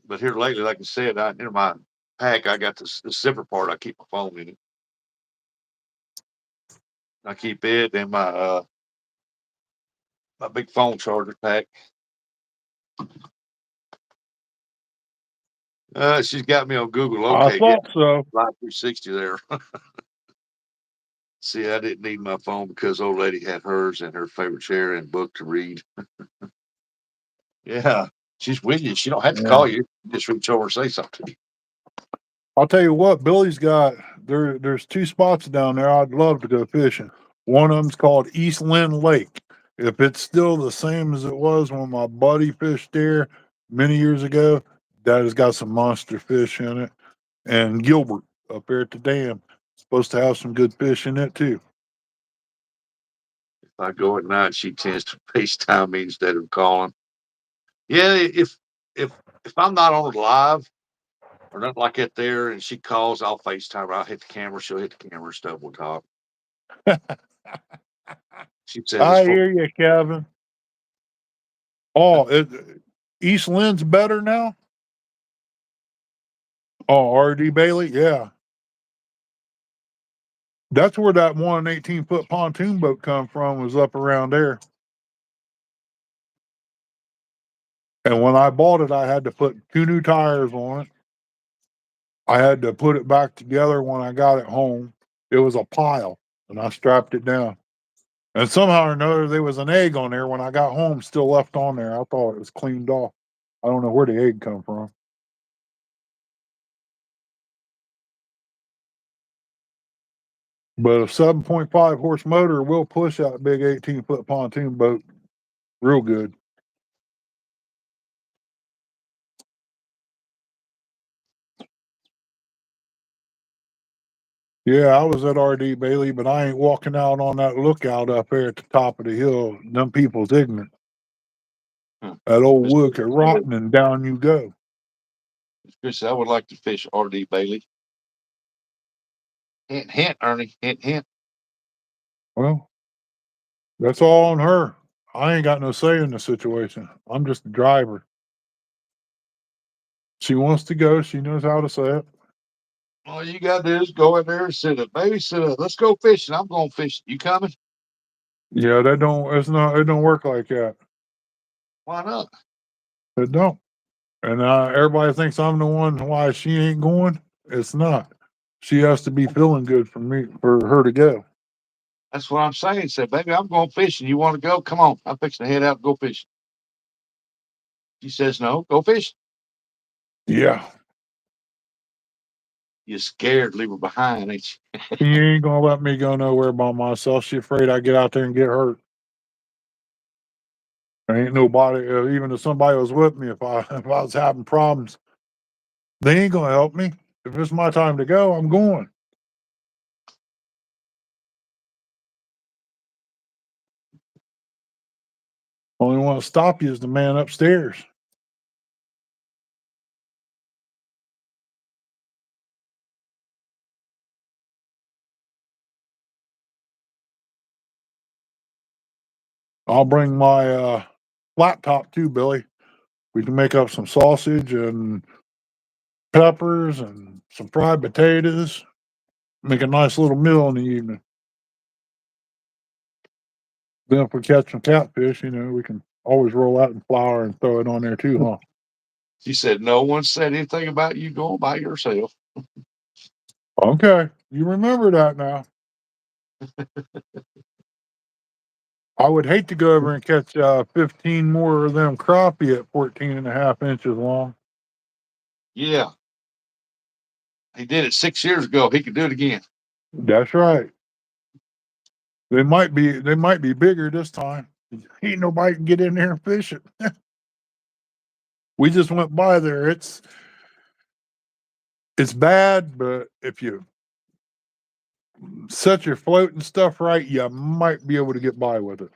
[SPEAKER 2] But here lately, like I said, in my pack, I got the zipper part. I keep my phone in it. I keep it in my big phone charger pack. She's got me on Google
[SPEAKER 1] I
[SPEAKER 2] Locate. Yeah,
[SPEAKER 1] thought so.
[SPEAKER 2] Live 360 there. See, I didn't need my phone because old lady had hers and her favorite chair and book to read. Yeah, she's with you. She don't have to
[SPEAKER 1] Yeah.
[SPEAKER 2] call you. Just reach over and say something to you.
[SPEAKER 1] I'll tell you what, Billy's got there's 2 spots down there I'd love to go fishing. One of them's called East Lynn Lake. If it's still the same as it was when my buddy fished there many years ago, that has got some monster fish in it. And Gilbert up there at the dam, supposed to have some good fish in it too.
[SPEAKER 2] If I go at night, she tends to FaceTime me instead of calling. Yeah, if I'm not on it live or nothing like that there, and she calls, I'll FaceTime her. I'll hit the camera. She'll hit the camera. Stuff we'll talk. She says it's
[SPEAKER 1] I
[SPEAKER 2] for
[SPEAKER 1] hear you, Kevin. Oh, East Lynn's better now. Oh, R.D. Bailey, yeah, that's where that 118-foot pontoon boat come from. Was up around there. And when I bought it, I had to put 2 new tires on it. I had to put it back together when I got it home. It was a pile, and I strapped it down. And somehow or another, there was an egg on there when I got home, still left on there. I thought it was cleaned off. I don't know where the egg come from. But a 7.5 horse motor will push that big 18-foot pontoon boat real good. Yeah, I was at RD Bailey, but I ain't walking out on that lookout up there at the top of the hill. Them people's ignorant.
[SPEAKER 2] Hmm.
[SPEAKER 1] That old
[SPEAKER 2] Mr.
[SPEAKER 1] wood could rotten and down you go.
[SPEAKER 2] Chris, I would like to fish RD Bailey. Hint, hint, Ernie. Hint, hint.
[SPEAKER 1] Well, that's all on her. I ain't got no say in the situation. I'm just the driver. She wants to go. She knows how to say it.
[SPEAKER 2] All you gotta do is go in there and sit up. Baby, sit up. Let's go fishing. I'm going fishing. You coming?
[SPEAKER 1] Yeah, that don't. It's not. It don't work like that.
[SPEAKER 2] Why not?
[SPEAKER 1] It don't. And everybody thinks I'm the one why she ain't going. It's not. She has to be feeling good for her to go.
[SPEAKER 2] That's what I'm saying. Said, baby, I'm going fishing. You want to go? Come on. I'm fixing to head out and go fishing. She says, no, go fishing.
[SPEAKER 1] Yeah,
[SPEAKER 2] You're scared, leave her behind, ain't you?
[SPEAKER 1] she ain't gonna let me go nowhere by myself. She afraid I get out there and get hurt. There ain't nobody, even if somebody was with me, if I was having problems, they ain't gonna help me. If it's my time to go, I'm going. Only one to stop you is the man upstairs. I'll bring my laptop too, Billy. We can make up some sausage and peppers and some fried potatoes. Make a nice little meal in the evening. Then if we catch some catfish, we can always roll out in flour and throw it on there too, huh?
[SPEAKER 2] She said, no one said anything about you going by yourself.
[SPEAKER 1] Okay, you remember that now. I would hate to go over and catch 15 more of them crappie at 14 and a half inches long.
[SPEAKER 2] Yeah. He did it 6 years ago. He could do it again.
[SPEAKER 1] That's right. They might be bigger this time. Ain't nobody can get in there and fish it. We just went by there. It's bad, but if you set your float and stuff right, you might be able to get by with it.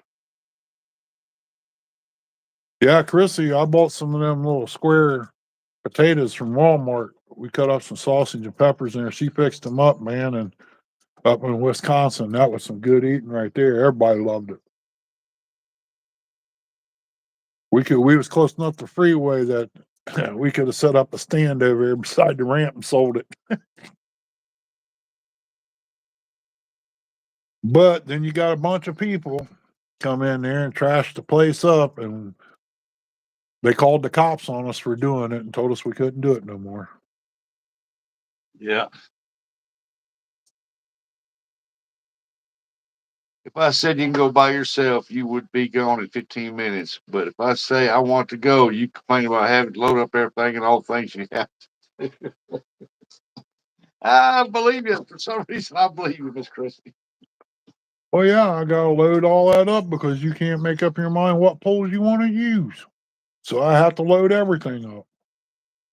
[SPEAKER 1] Yeah, Chrissy, I bought some of them little square potatoes from Walmart. We cut up some sausage and peppers in there. She fixed them up, man, and up in Wisconsin, that was some good eating right there. Everybody loved it. We was close enough to freeway that we could have set up a stand over there beside the ramp and sold it. But then you got a bunch of people come in there and trash the place up, and they called the cops on us for doing it and told us we couldn't do it no more.
[SPEAKER 2] Yeah. If I said you can go by yourself, you would be gone in 15 minutes. But if I say I want to go, you complain about having to load up everything and all the things you have. I believe you. For some reason, I believe you, Miss Christie.
[SPEAKER 1] Well, yeah, I gotta load all that up because you can't make up your mind what poles you want to use. So I have to load everything up.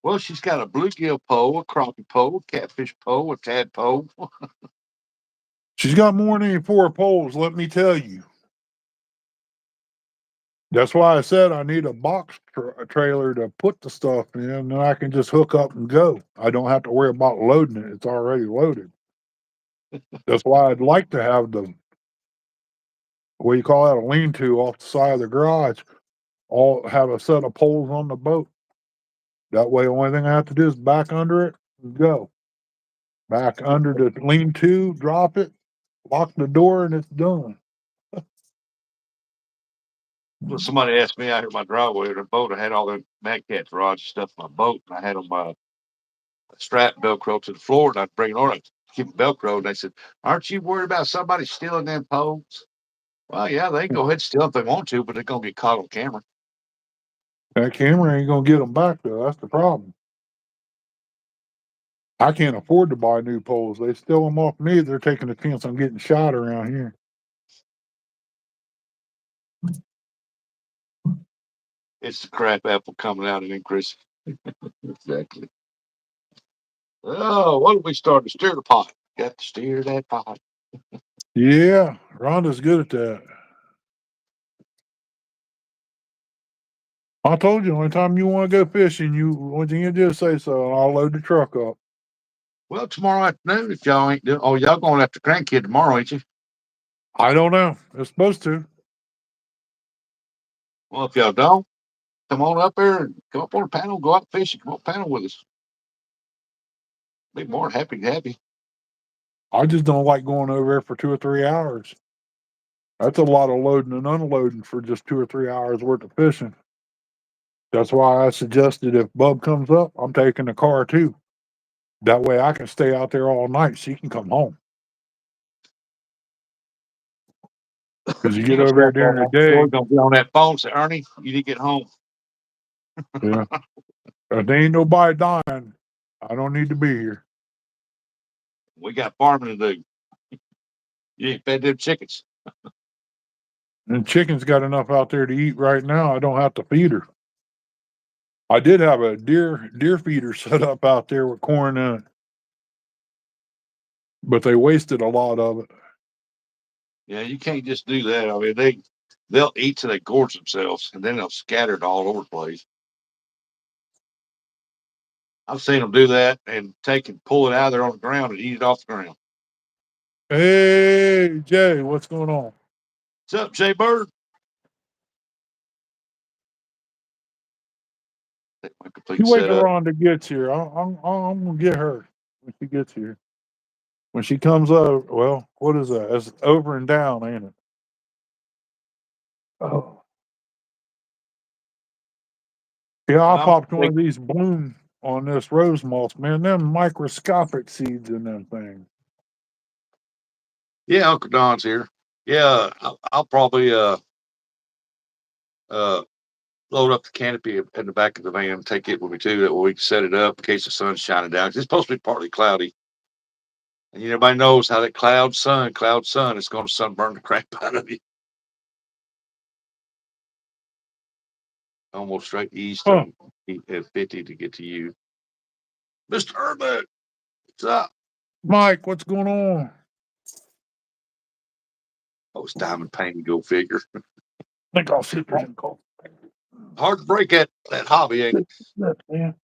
[SPEAKER 2] Well, she's got a bluegill pole, a crappie pole, a catfish pole, a tadpole.
[SPEAKER 1] She's got more than 4 poles, let me tell you. That's why I said I need a trailer to put the stuff in, and I can just hook up and go. I don't have to worry about loading it. It's already loaded. That's why I'd like to have the what do you call that, a lean-to off the side of the garage. All have a set of poles on the boat. That way, the only thing I have to do is back under it and go. Back under the lean-to, drop it, lock the door, and it's done.
[SPEAKER 2] Well, somebody asked me out here in my driveway of the boat. I had all the Mad Cat rods stuff in my boat, and I had them strap Velcro to the floor, and I'd bring it on. I'd keep it Velcro, and they said, "Aren't you worried about somebody stealing them poles?" Well, yeah, they can go ahead and steal if they want to, but they're gonna get caught on camera.
[SPEAKER 1] That camera ain't gonna get them back though. That's the problem. I can't afford to buy new poles. They steal them off me. They're taking a chance on getting shot around here.
[SPEAKER 2] It's the crap apple coming out of him, Chris. Exactly. Oh, what did we start to steer the pot? Got to steer that pot.
[SPEAKER 1] Yeah, Rhonda's good at that. I told you, anytime you want to go fishing, what you just say so, and I'll load the truck up.
[SPEAKER 2] Well, tomorrow afternoon, if y'all ain't doing, oh, y'all going after grandkid tomorrow, ain't you?
[SPEAKER 1] I don't know. It's supposed to.
[SPEAKER 2] Well, if y'all don't, come on up there and come up on the panel, go out fishing, come on panel with us. Be more than happy to have you.
[SPEAKER 1] I just don't like going over there for 2 or 3 hours. That's a lot of loading and unloading for just 2 or 3 hours worth of fishing. That's why I suggested if Bub comes up, I'm taking the car too. That way I can stay out there all night. She can come home. Because you get over there during the
[SPEAKER 2] We're
[SPEAKER 1] day,
[SPEAKER 2] gonna be on that phone. Say, Ernie, you need to get home.
[SPEAKER 1] yeah. If there ain't nobody dying, I don't need to be here.
[SPEAKER 2] We got farming to do. You ain't fed them chickens.
[SPEAKER 1] And chicken's got enough out there to eat right now. I don't have to feed her. I did have a deer feeder set up out there with corn in it, but they wasted a lot of it.
[SPEAKER 2] Yeah, you can't just do that. I mean, they'll eat till they gorge themselves, and then they'll scatter it all over the place. I've seen them do that and take and pull it out of there on the ground and eat it off the ground.
[SPEAKER 1] Hey Jay, what's going on?
[SPEAKER 2] What's up, Jay Bird? My complete
[SPEAKER 1] You wait till
[SPEAKER 2] setup.
[SPEAKER 1] Rhonda gets here. I'm gonna get her when she gets here. When she comes over, well, what is that? It's over and down, ain't it? Oh. Yeah, I
[SPEAKER 2] Well,
[SPEAKER 1] popped one of these bloom on this rose moss, man. Them microscopic seeds in them things.
[SPEAKER 2] yeah, Uncle Don's here. Yeah, I'll probably uh load up the canopy in the back of the van, take it with me too. That way we can set it up in case the sun's shining down. It's supposed to be partly cloudy. And everybody knows how that cloud sun is going to sunburn the crap out of you. Almost straight east
[SPEAKER 1] Huh.
[SPEAKER 2] and at 50 to get to you. Mr. Herbert, what's up?
[SPEAKER 1] Mike, what's going on?
[SPEAKER 2] Oh, it's diamond painting, go figure.
[SPEAKER 1] I think I'll see if there's any call.
[SPEAKER 2] Hard to break that hobby, ain't it?
[SPEAKER 1] Look, man.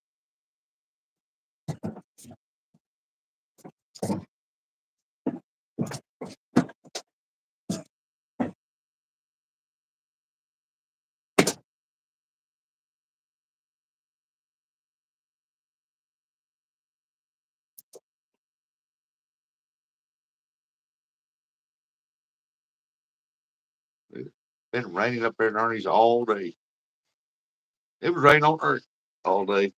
[SPEAKER 2] It's been raining up there in Ernie's all day. It was raining on Earth all day.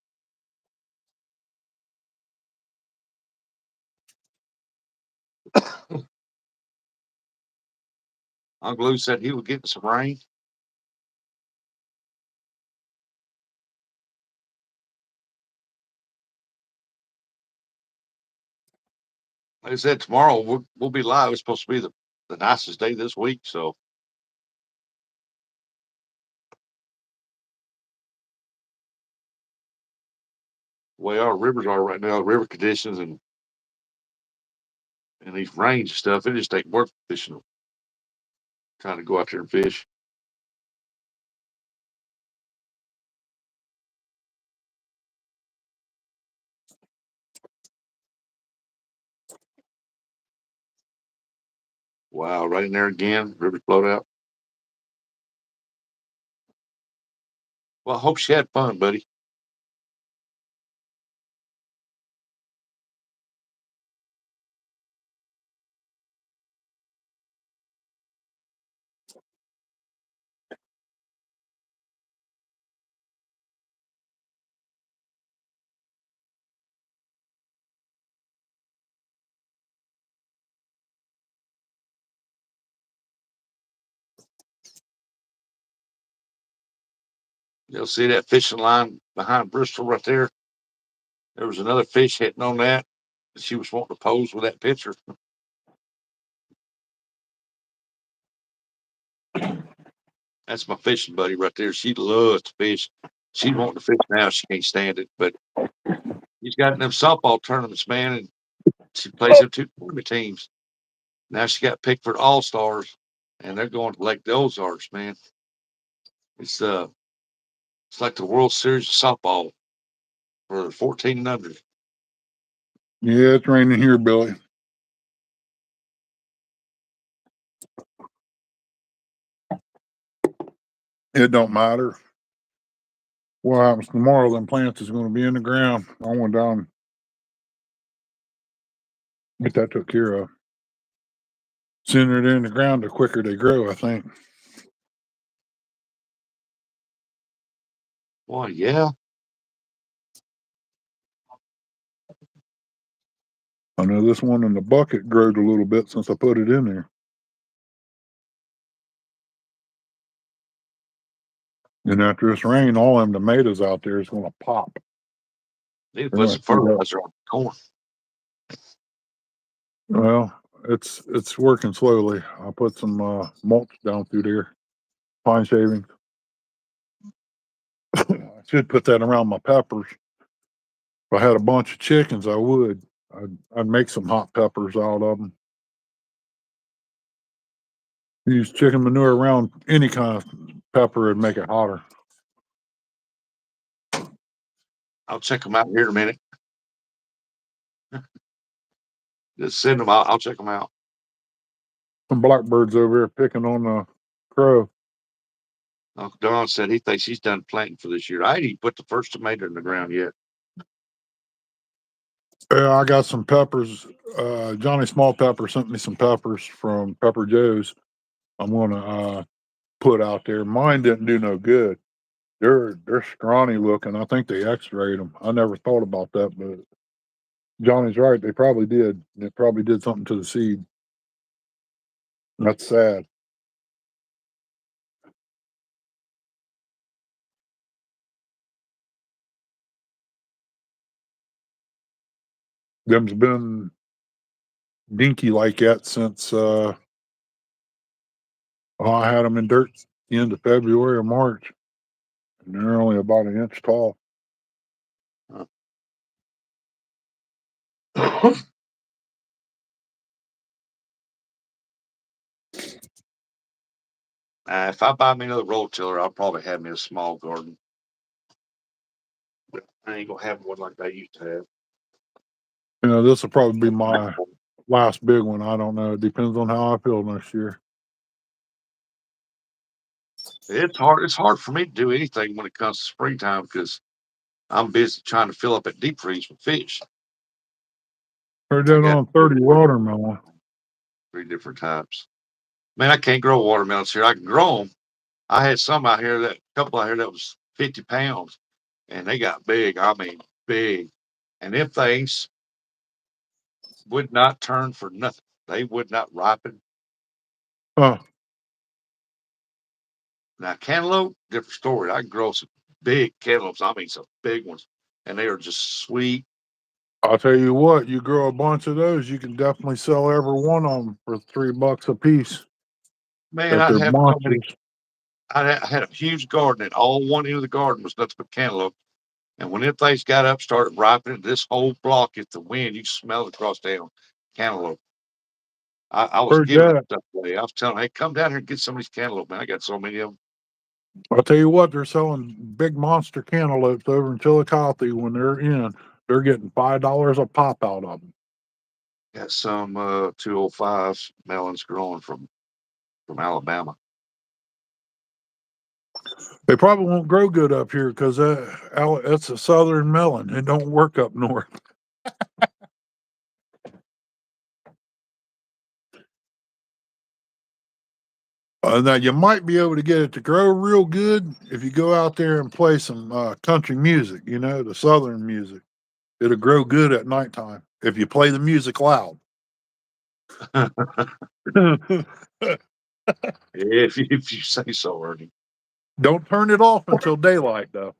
[SPEAKER 2] Uncle Lou said he was getting some rain. Like I said, tomorrow we'll be live. It's supposed to be the nicest day this week. So the way our rivers are right now, river conditions and these rains and stuff, it just ain't worth fishing. Trying to go out there and fish. Wow, right in there again. River flowed out. Well, I hope she had fun, buddy. You'll see that fishing line behind Bristol right there. There was another fish hitting on that. She was wanting to pose with that picture. That's my fishing buddy right there. She loves to fish. She's wanting to fish now. She can't stand it, but she's got in them softball tournaments, man, and she plays in 2 tournament teams. Now she got picked for the All Stars, and they're going to Lake the Ozarks, man. It's it's like the World Series of softball for 14 and under.
[SPEAKER 1] Yeah, it's raining here, Billy. It don't matter. What happens tomorrow, them plants is going to be in the ground. I went down, get that took care of. Sooner they're in the ground, the quicker they grow, I think.
[SPEAKER 2] Well, yeah.
[SPEAKER 1] I know this one in the bucket growed a little bit since I put it in there. And after this rain, all them tomatoes out there is going to pop.
[SPEAKER 2] Need to
[SPEAKER 1] They're
[SPEAKER 2] put
[SPEAKER 1] gonna
[SPEAKER 2] some
[SPEAKER 1] shoot up.
[SPEAKER 2] fertilizer on the corn.
[SPEAKER 1] Well, it's working slowly. I put some mulch down through there, pine shavings. I should put that around my peppers. If I had a bunch of chickens, I would. I'd make some hot peppers out of them. Use chicken manure around any kind of pepper and make it hotter.
[SPEAKER 2] I'll check them out here in a minute. Just send them out. I'll check them out.
[SPEAKER 1] Some blackbirds over here picking on the crow.
[SPEAKER 2] Uncle Don said he thinks he's done planting for this year. I ain't even put the first tomato in the ground yet.
[SPEAKER 1] Yeah, I got some peppers. Johnny Small Pepper sent me some peppers from Pepper Joe's. I'm gonna put out there. Mine didn't do no good. They're scrawny looking. I think they X-rayed them. I never thought about that, but Johnny's right. They probably did. It probably did something to the seed. That's sad. Them's been dinky like that since I had them in dirt the end of February or March, and they're only about an inch tall.
[SPEAKER 2] If I buy me another rototiller, I'll probably have me a small garden. But I ain't gonna have one like I used to have.
[SPEAKER 1] You know, this will probably be my last big one. I don't know. It depends on how I feel next year.
[SPEAKER 2] It's hard. It's hard for me to do anything when it comes to springtime because I'm busy trying to fill up that deep freeze with fish.
[SPEAKER 1] Heard
[SPEAKER 2] I
[SPEAKER 1] that
[SPEAKER 2] got
[SPEAKER 1] on 30 watermelon.
[SPEAKER 2] 3 different types. Man, I can't grow watermelons here. I can grow them. I had some out here that couple out here that was 50 pounds, and they got big. I mean, big. And them things would not turn for nothing. They would not ripen.
[SPEAKER 1] Huh.
[SPEAKER 2] Now, cantaloupe, different story. I can grow some big cantaloupes. I mean, some big ones, and they are just sweet.
[SPEAKER 1] I'll tell you what, you grow a bunch of those, you can definitely sell every one of them for $3 a piece.
[SPEAKER 2] Man,
[SPEAKER 1] If
[SPEAKER 2] I'd
[SPEAKER 1] they're
[SPEAKER 2] have so many.
[SPEAKER 1] monsters.
[SPEAKER 2] I had a huge garden, and all one end of the garden was nothing but cantaloupe. And when them things got up, started ripening, this whole block, if the wind, you smell it across town, cantaloupe. I was
[SPEAKER 1] Heard
[SPEAKER 2] giving them
[SPEAKER 1] that.
[SPEAKER 2] stuff away. I was telling them, hey, come down here and get some of these cantaloupe, man. I got so many of them.
[SPEAKER 1] I'll tell you what, they're selling big monster cantaloupes over in Chillicothe when they're in. They're getting $5 a pop out of them.
[SPEAKER 2] Got some 205 melons growing from Alabama.
[SPEAKER 1] They probably won't grow good up here because it's a southern melon. It don't work up north. Now you might be able to get it to grow real good if you go out there and play some country music. You know, the southern music. It'll grow good at nighttime if you play the music loud.
[SPEAKER 2] if you say so, Ernie.
[SPEAKER 1] Don't turn it off until daylight, though.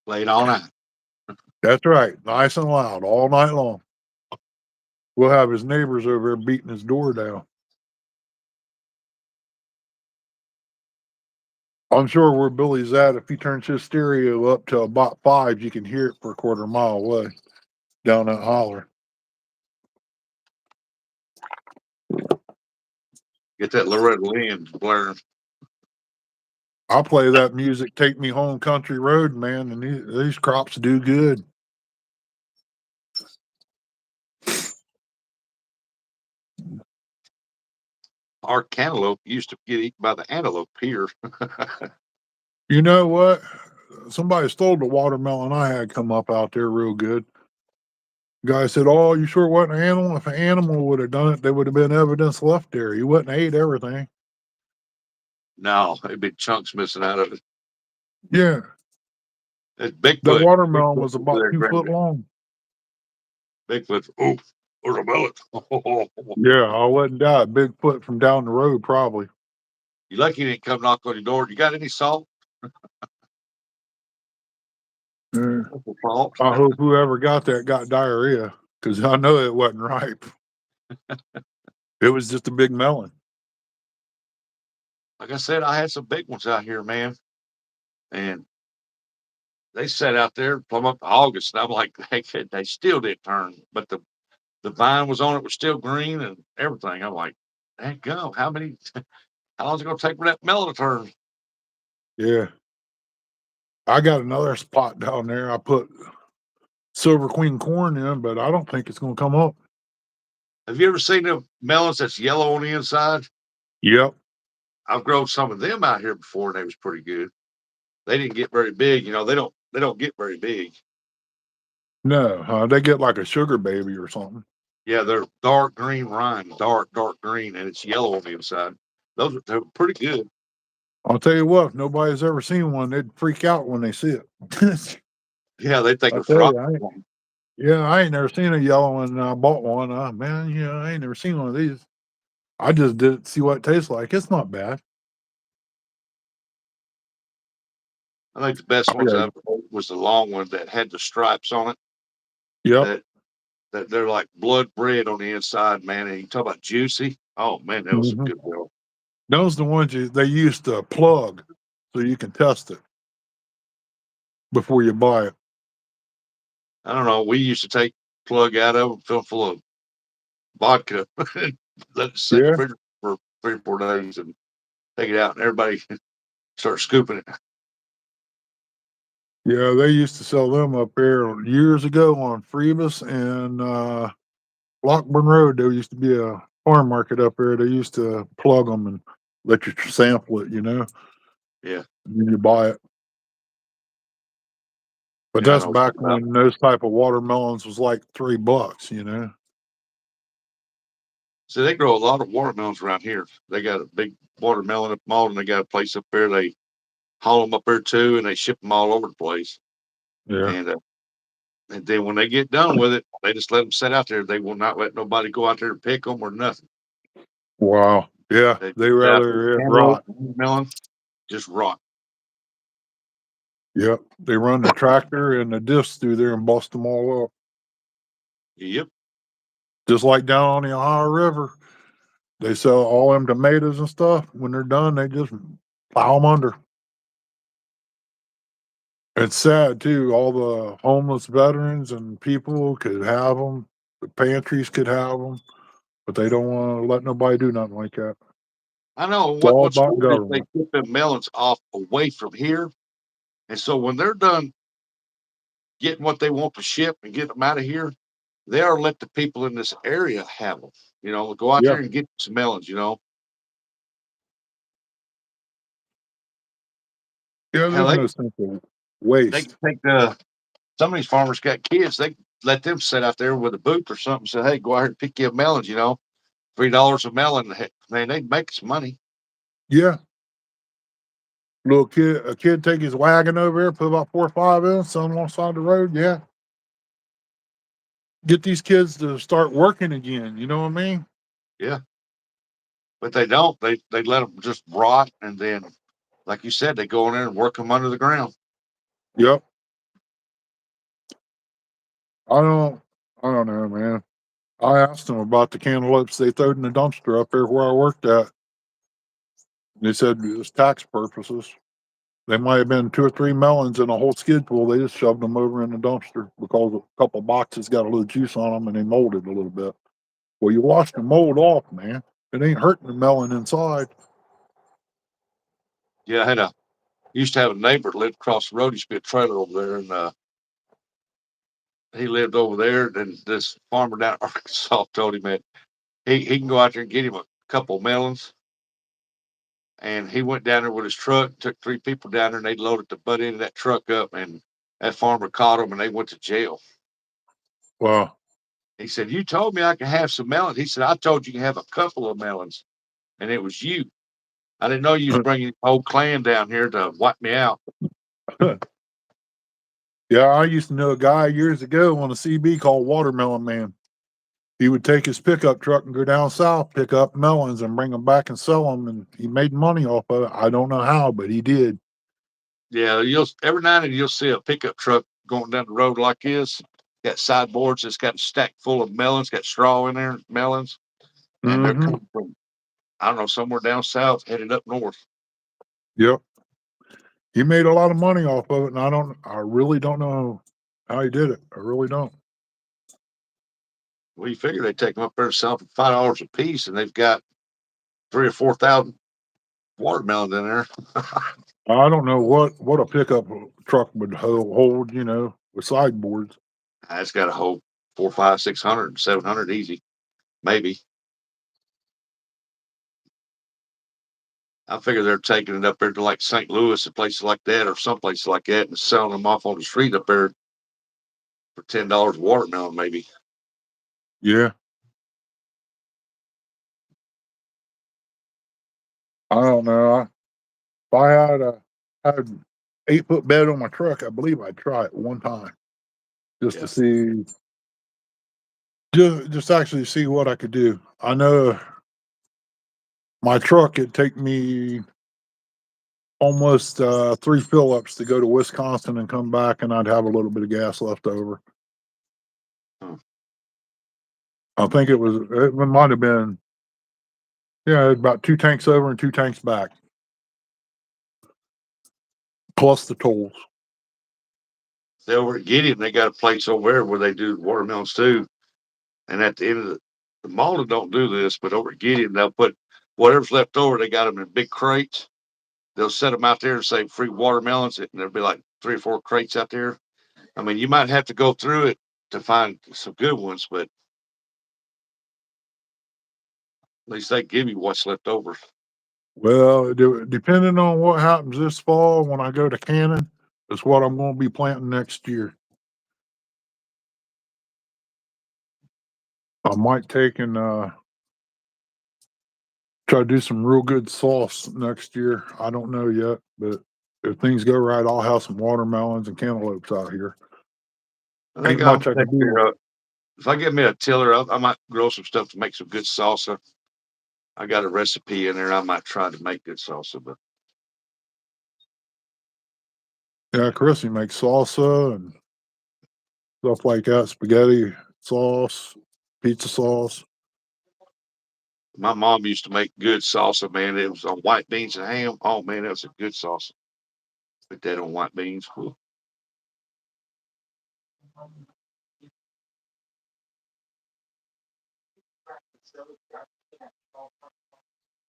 [SPEAKER 2] Play it all night.
[SPEAKER 1] That's right. Nice and loud all night long. We'll have his neighbors over there beating his door down. I'm sure where Billy's at, if he turns his stereo up to about 5, you can hear it for a quarter mile away down that holler.
[SPEAKER 2] Get that Loretta Lynn blaring.
[SPEAKER 1] I'll play that music, Take Me Home Country Road, man, and these crops do good.
[SPEAKER 2] Our cantaloupe used to get eaten by the antelope here.
[SPEAKER 1] You know what? Somebody stole the watermelon I had come up out there real good. Guy said, "Oh, you sure it wasn't an animal? If an animal would have done it, there would have been evidence left there. You wouldn't have ate everything."
[SPEAKER 2] No, there'd be chunks missing out of it.
[SPEAKER 1] Yeah,
[SPEAKER 2] It's
[SPEAKER 1] that
[SPEAKER 2] Bigfoot.
[SPEAKER 1] watermelon was
[SPEAKER 2] Bigfoot
[SPEAKER 1] about
[SPEAKER 2] there,
[SPEAKER 1] 2 foot
[SPEAKER 2] Granddad.
[SPEAKER 1] long.
[SPEAKER 2] Bigfoot. Oh, there's a melon.
[SPEAKER 1] Yeah, I wouldn't die. Bigfoot from down the road, probably.
[SPEAKER 2] You lucky he didn't come knock on your door. You got any salt?
[SPEAKER 1] Yeah.
[SPEAKER 2] Salt.
[SPEAKER 1] I hope whoever got that got diarrhea because I know it wasn't ripe. It was just a big melon.
[SPEAKER 2] Like I said, I had some big ones out here, man. And they sat out there plumb up to August. And I'm like, they still didn't turn. But the vine was on it, was still green and everything. I'm like, dang go. How long's it gonna take for that melon to turn?
[SPEAKER 1] Yeah. I got another spot down there. I put Silver Queen corn in, but I don't think it's going to come up.
[SPEAKER 2] Have you ever seen the melons that's yellow on the inside?
[SPEAKER 1] Yep.
[SPEAKER 2] I've grown some of them out here before and they was pretty good. They didn't get very big, they don't get very big.
[SPEAKER 1] No, they get like a sugar baby or something.
[SPEAKER 2] Yeah, they're dark green rind, dark green, and it's yellow on the inside. They're pretty good.
[SPEAKER 1] I'll tell you what, if nobody's ever seen one, they'd freak out when they see it.
[SPEAKER 2] Yeah, they think
[SPEAKER 1] I'll
[SPEAKER 2] it's
[SPEAKER 1] tell
[SPEAKER 2] rock.
[SPEAKER 1] you, I ain't never seen a yellow one. And I bought one. Man, I ain't never seen one of these. I just did see what it tastes like. It's not bad.
[SPEAKER 2] I think the best ones
[SPEAKER 1] Yeah.
[SPEAKER 2] I've ever had was the long one that had the stripes on it.
[SPEAKER 1] Yep.
[SPEAKER 2] That they're like blood red on the inside, man. And you talk about juicy. Oh man, that was a good deal.
[SPEAKER 1] Those are the ones they used to plug so you can test it before you buy it.
[SPEAKER 2] I don't know. We used to take plug out of them, fill full of vodka, let it sit in the
[SPEAKER 1] Yeah.
[SPEAKER 2] fridge for 3 or 4 days, and take it out, and everybody start scooping it.
[SPEAKER 1] Yeah, they used to sell them up there years ago on Phoebus and Lockburn Road. There used to be a farm market up there. They used to plug them and let you sample it,
[SPEAKER 2] Yeah,
[SPEAKER 1] and then you buy it. But
[SPEAKER 2] yeah, I
[SPEAKER 1] that's
[SPEAKER 2] know
[SPEAKER 1] back
[SPEAKER 2] something about.
[SPEAKER 1] when those type of watermelons was like $3.
[SPEAKER 2] So they grow a lot of watermelons around here. They got a big watermelon up mall, and they got a place up there. They haul them up there too, and they ship them all over the place.
[SPEAKER 1] Yeah.
[SPEAKER 2] And then when they get done with it, they just let them sit out there. They will not let nobody go out there and pick them or nothing.
[SPEAKER 1] Wow. Yeah.
[SPEAKER 2] They
[SPEAKER 1] They
[SPEAKER 2] sit out there,
[SPEAKER 1] rather it
[SPEAKER 2] cantaloupe,
[SPEAKER 1] rot.
[SPEAKER 2] melon, just rot.
[SPEAKER 1] Yep. They run the tractor and the discs through there and bust them all up.
[SPEAKER 2] Yep.
[SPEAKER 1] Just like down on the Ohio River. They sell all them tomatoes and stuff. When they're done, they just plow them under. It's sad too. All the homeless veterans and people could have them. The pantries could have them, but they don't want to let nobody do nothing like that.
[SPEAKER 2] I know
[SPEAKER 1] It's all
[SPEAKER 2] what's
[SPEAKER 1] about
[SPEAKER 2] weird is they
[SPEAKER 1] government.
[SPEAKER 2] keep them melons off away from here. And so when they're done getting what they want to ship and get them out of here, they'll let the people in this area have them. Go out
[SPEAKER 1] Yeah,
[SPEAKER 2] there and get some melons.
[SPEAKER 1] yeah.
[SPEAKER 2] Hell,
[SPEAKER 1] There's
[SPEAKER 2] they
[SPEAKER 1] no sense of
[SPEAKER 2] they
[SPEAKER 1] waste.
[SPEAKER 2] can take some of these farmers got kids. They let them sit out there with a boot or something. Say, hey, go out here and pick you up melons. $3 a melon. Man, they make some money.
[SPEAKER 1] Yeah, a kid take his wagon over there, put about 4 or 5 in, sell them on the side of the road. Yeah, get these kids to start working again. You know what I mean?
[SPEAKER 2] Yeah. but they don't. They let them just rot, and then, like you said, they go in there and work them under the ground.
[SPEAKER 1] Yep. I don't, I don't know, man. I asked them about the cantaloupes they throwed in the dumpster up there where I worked at. They said it was tax purposes. They might have been 2 or 3 melons in a whole skid full. They just shoved them over in the dumpster because a couple boxes got a little juice on them and they molded a little bit. Well, you wash the mold off, man. It ain't hurting the melon inside.
[SPEAKER 2] Yeah, I had used to have a neighbor that lived across the road. Used to be a trailer over there, and he lived over there. And this farmer down in Arkansas told him that he can go out there and get him a couple of melons. And he went down there with his truck, took 3 people down there, and they loaded the butt end of that truck up. And that farmer caught them, and they went to jail.
[SPEAKER 1] Wow.
[SPEAKER 2] He said, "You told me I could have some melons." He said, "I told you can have a couple of melons, and it was you. I didn't know you was bringing your whole clan down here to wipe me out."
[SPEAKER 1] Yeah, I used to know a guy years ago on a CB called Watermelon Man. He would take his pickup truck and go down south, pick up melons, and bring them back and sell them, and he made money off of it. I don't know how, but he did.
[SPEAKER 2] Yeah, you'll every now and then you'll see a pickup truck going down the road like this. Got sideboards. It's got a stack full of melons. Got straw in there, melons, and they're
[SPEAKER 1] Mm-hmm.
[SPEAKER 2] coming from, I don't know, somewhere down south, headed up north.
[SPEAKER 1] Yep. He made a lot of money off of it, and I really don't know how he did it. I really don't.
[SPEAKER 2] Well, you figure they take them up there and sell them for $5 a piece, and they've got 3 or 4,000 watermelons in there.
[SPEAKER 1] I don't know what a pickup truck would hold, with sideboards.
[SPEAKER 2] It's got a whole 4, 5, 600, 700 easy, maybe. I figure they're taking it up there to like St. Louis and places like that, or someplace like that, and selling them off on the street up there for $10 a watermelon, maybe.
[SPEAKER 1] Yeah. I don't know. If I had 8-foot bed on my truck, I believe I'd try it one time just
[SPEAKER 2] Yeah.
[SPEAKER 1] to see, just actually see what I could do. I know my truck, it'd take me almost 3 fill-ups to go to Wisconsin and come back, and I'd have a little bit of gas left over.
[SPEAKER 2] Hmm.
[SPEAKER 1] I think it might have been, yeah, about 2 tanks over and 2 tanks back, plus the tolls.
[SPEAKER 2] They over at Gideon, they got a place over there where they do watermelons too. And at the end of the Malta don't do this, but over at Gideon, they'll put whatever's left over. They got them in big crates. They'll set them out there and say free watermelons, and there'll be like 3 or 4 crates out there. I mean, you might have to go through it to find some good ones, but at least they give you what's left over.
[SPEAKER 1] Well, depending on what happens this fall when I go to Cannon, is what I'm going to be planting next year. I might take and try to do some real good sauce next year. I don't know yet, but if things go right, I'll have some watermelons and cantaloupes out here.
[SPEAKER 2] I think
[SPEAKER 1] Ain't
[SPEAKER 2] I'll
[SPEAKER 1] much I
[SPEAKER 2] take
[SPEAKER 1] can
[SPEAKER 2] care
[SPEAKER 1] do.
[SPEAKER 2] of. If I get me a tiller, I might grow some stuff to make some good salsa. I got a recipe in there. I might try to make good salsa, but
[SPEAKER 1] Yeah, Chrissy makes salsa and stuff like that, spaghetti sauce, pizza sauce.
[SPEAKER 2] my mom used to make good salsa, man. It was on white beans and ham. Oh man, that was a good salsa. Put that on white beans. Whew.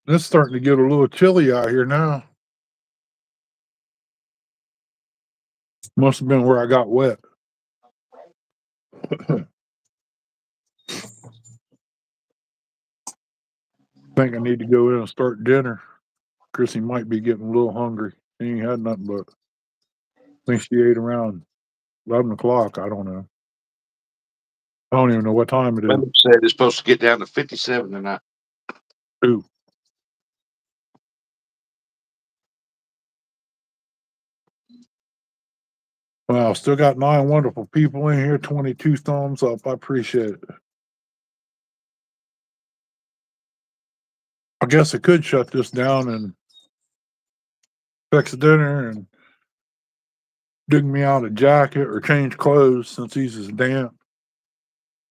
[SPEAKER 1] It's starting to get a little chilly out here now. Must have been where I got wet. Think I need to go in and start dinner. Chrissy might be getting a little hungry. She ain't had nothing but, I think she ate around 11 o'clock. I don't know. I don't even know what time it is.
[SPEAKER 2] Weather said it's supposed to get down to 57 tonight.
[SPEAKER 1] Ooh. Wow, still got 9 wonderful people in here. 22 thumbs up. I appreciate it. I guess I could shut this down and fix dinner and dig me out a jacket or change clothes since these is damp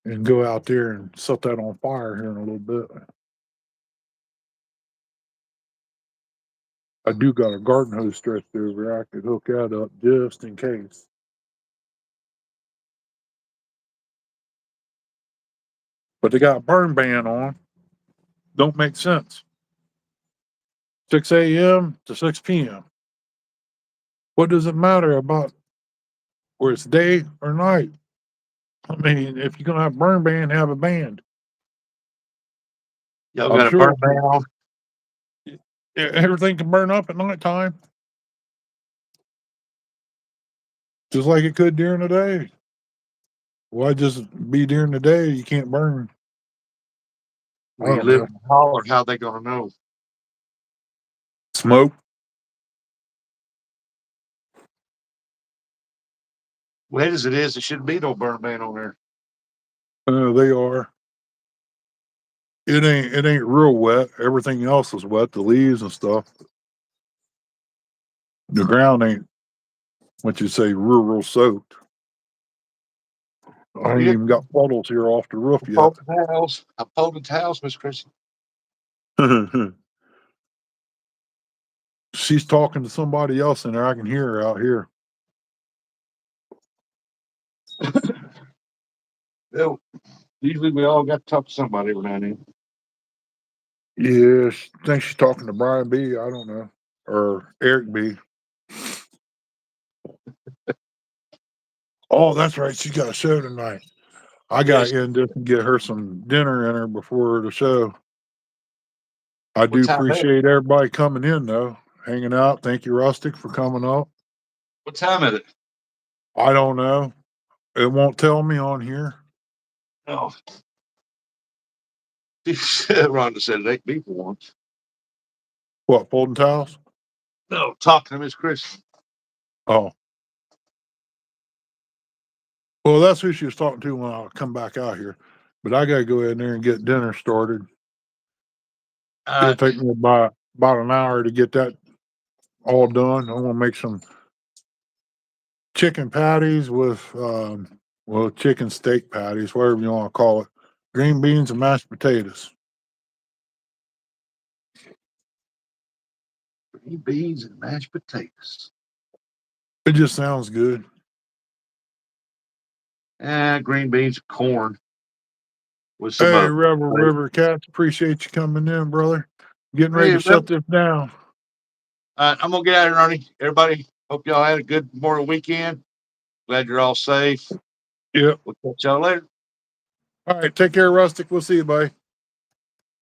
[SPEAKER 1] and go out there and set that on fire here in a little bit. I do got a garden hose stretched over there. I could hook that up just in case. But they got a burn ban on. Don't make sense. 6 a.m. to 6 p.m. What does it matter about where it's day or night? I mean, if you're gonna have burn ban, have a band.
[SPEAKER 2] Y'all
[SPEAKER 1] I'm
[SPEAKER 2] got a
[SPEAKER 1] sure
[SPEAKER 2] burn ban on?
[SPEAKER 1] everything can burn up at nighttime, just like it could during the day. Why just be during the day? You can't burn. I
[SPEAKER 2] Where you
[SPEAKER 1] don't
[SPEAKER 2] live
[SPEAKER 1] know.
[SPEAKER 2] in the holler, how they gonna know?
[SPEAKER 1] Smoke.
[SPEAKER 2] Wet as it is, there shouldn't be no burn ban on there.
[SPEAKER 1] They are. It ain't real wet. Everything else is wet, the leaves and stuff. The ground ain't what you say real soaked. I ain't
[SPEAKER 2] Yeah.
[SPEAKER 1] even got puddles here off the roof
[SPEAKER 2] I'm
[SPEAKER 1] yet.
[SPEAKER 2] folding towels. I'm folding towels, Miss Chrissy.
[SPEAKER 1] She's talking to somebody else in there. I can hear her out here.
[SPEAKER 2] Yeah, usually we all got to talk to somebody every now and then.
[SPEAKER 1] Yeah, she thinks she's talking to Brian B. I don't know. Or Eric B. Oh, that's right. She's got a show tonight. I got
[SPEAKER 2] Yes.
[SPEAKER 1] to end this and get her some dinner in her before the show. I
[SPEAKER 2] What
[SPEAKER 1] do
[SPEAKER 2] time is it?
[SPEAKER 1] appreciate everybody coming in, though, hanging out. Thank you, Rustic, for coming up.
[SPEAKER 2] What time is it?
[SPEAKER 1] I don't know. It won't tell me on here.
[SPEAKER 2] Oh. Rhonda said it ain't me for once.
[SPEAKER 1] What, folding towels?
[SPEAKER 2] No, talking to Miss Chrissy.
[SPEAKER 1] Oh. Well, that's who she was talking to when I come back out here. But I got to go in there and get dinner started. It'll take me about an hour to get that all done. I want to make some chicken patties with, chicken steak patties, whatever you want to call it, green beans and mashed potatoes.
[SPEAKER 2] Green beans and mashed potatoes.
[SPEAKER 1] It just sounds good.
[SPEAKER 2] Green beans and corn with some
[SPEAKER 1] Hey, Rebel River Cats, appreciate you coming in, brother. Getting ready
[SPEAKER 2] Hey,
[SPEAKER 1] to shut this down.
[SPEAKER 2] I'm gonna get out of here, Ernie. Everybody, hope y'all had a good Memorial weekend. Glad you're all safe.
[SPEAKER 1] Yep.
[SPEAKER 2] We'll catch y'all later.
[SPEAKER 1] All right, take care, Rustic. We'll see you, buddy.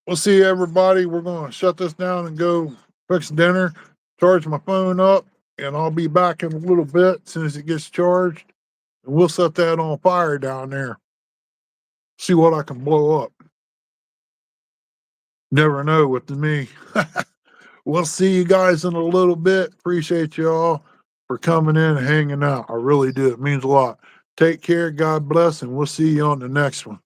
[SPEAKER 1] We'll see you, everybody. We're going to shut this down and go fix dinner, charge my phone up, and I'll be back in a little bit as soon as it gets charged. And we'll set that on fire down there. See what I can blow up. Never know with me. We'll see you guys in a little bit. Appreciate you all for coming in and hanging out. I really do. It means a lot. Take care. God bless. And we'll see you on the next one.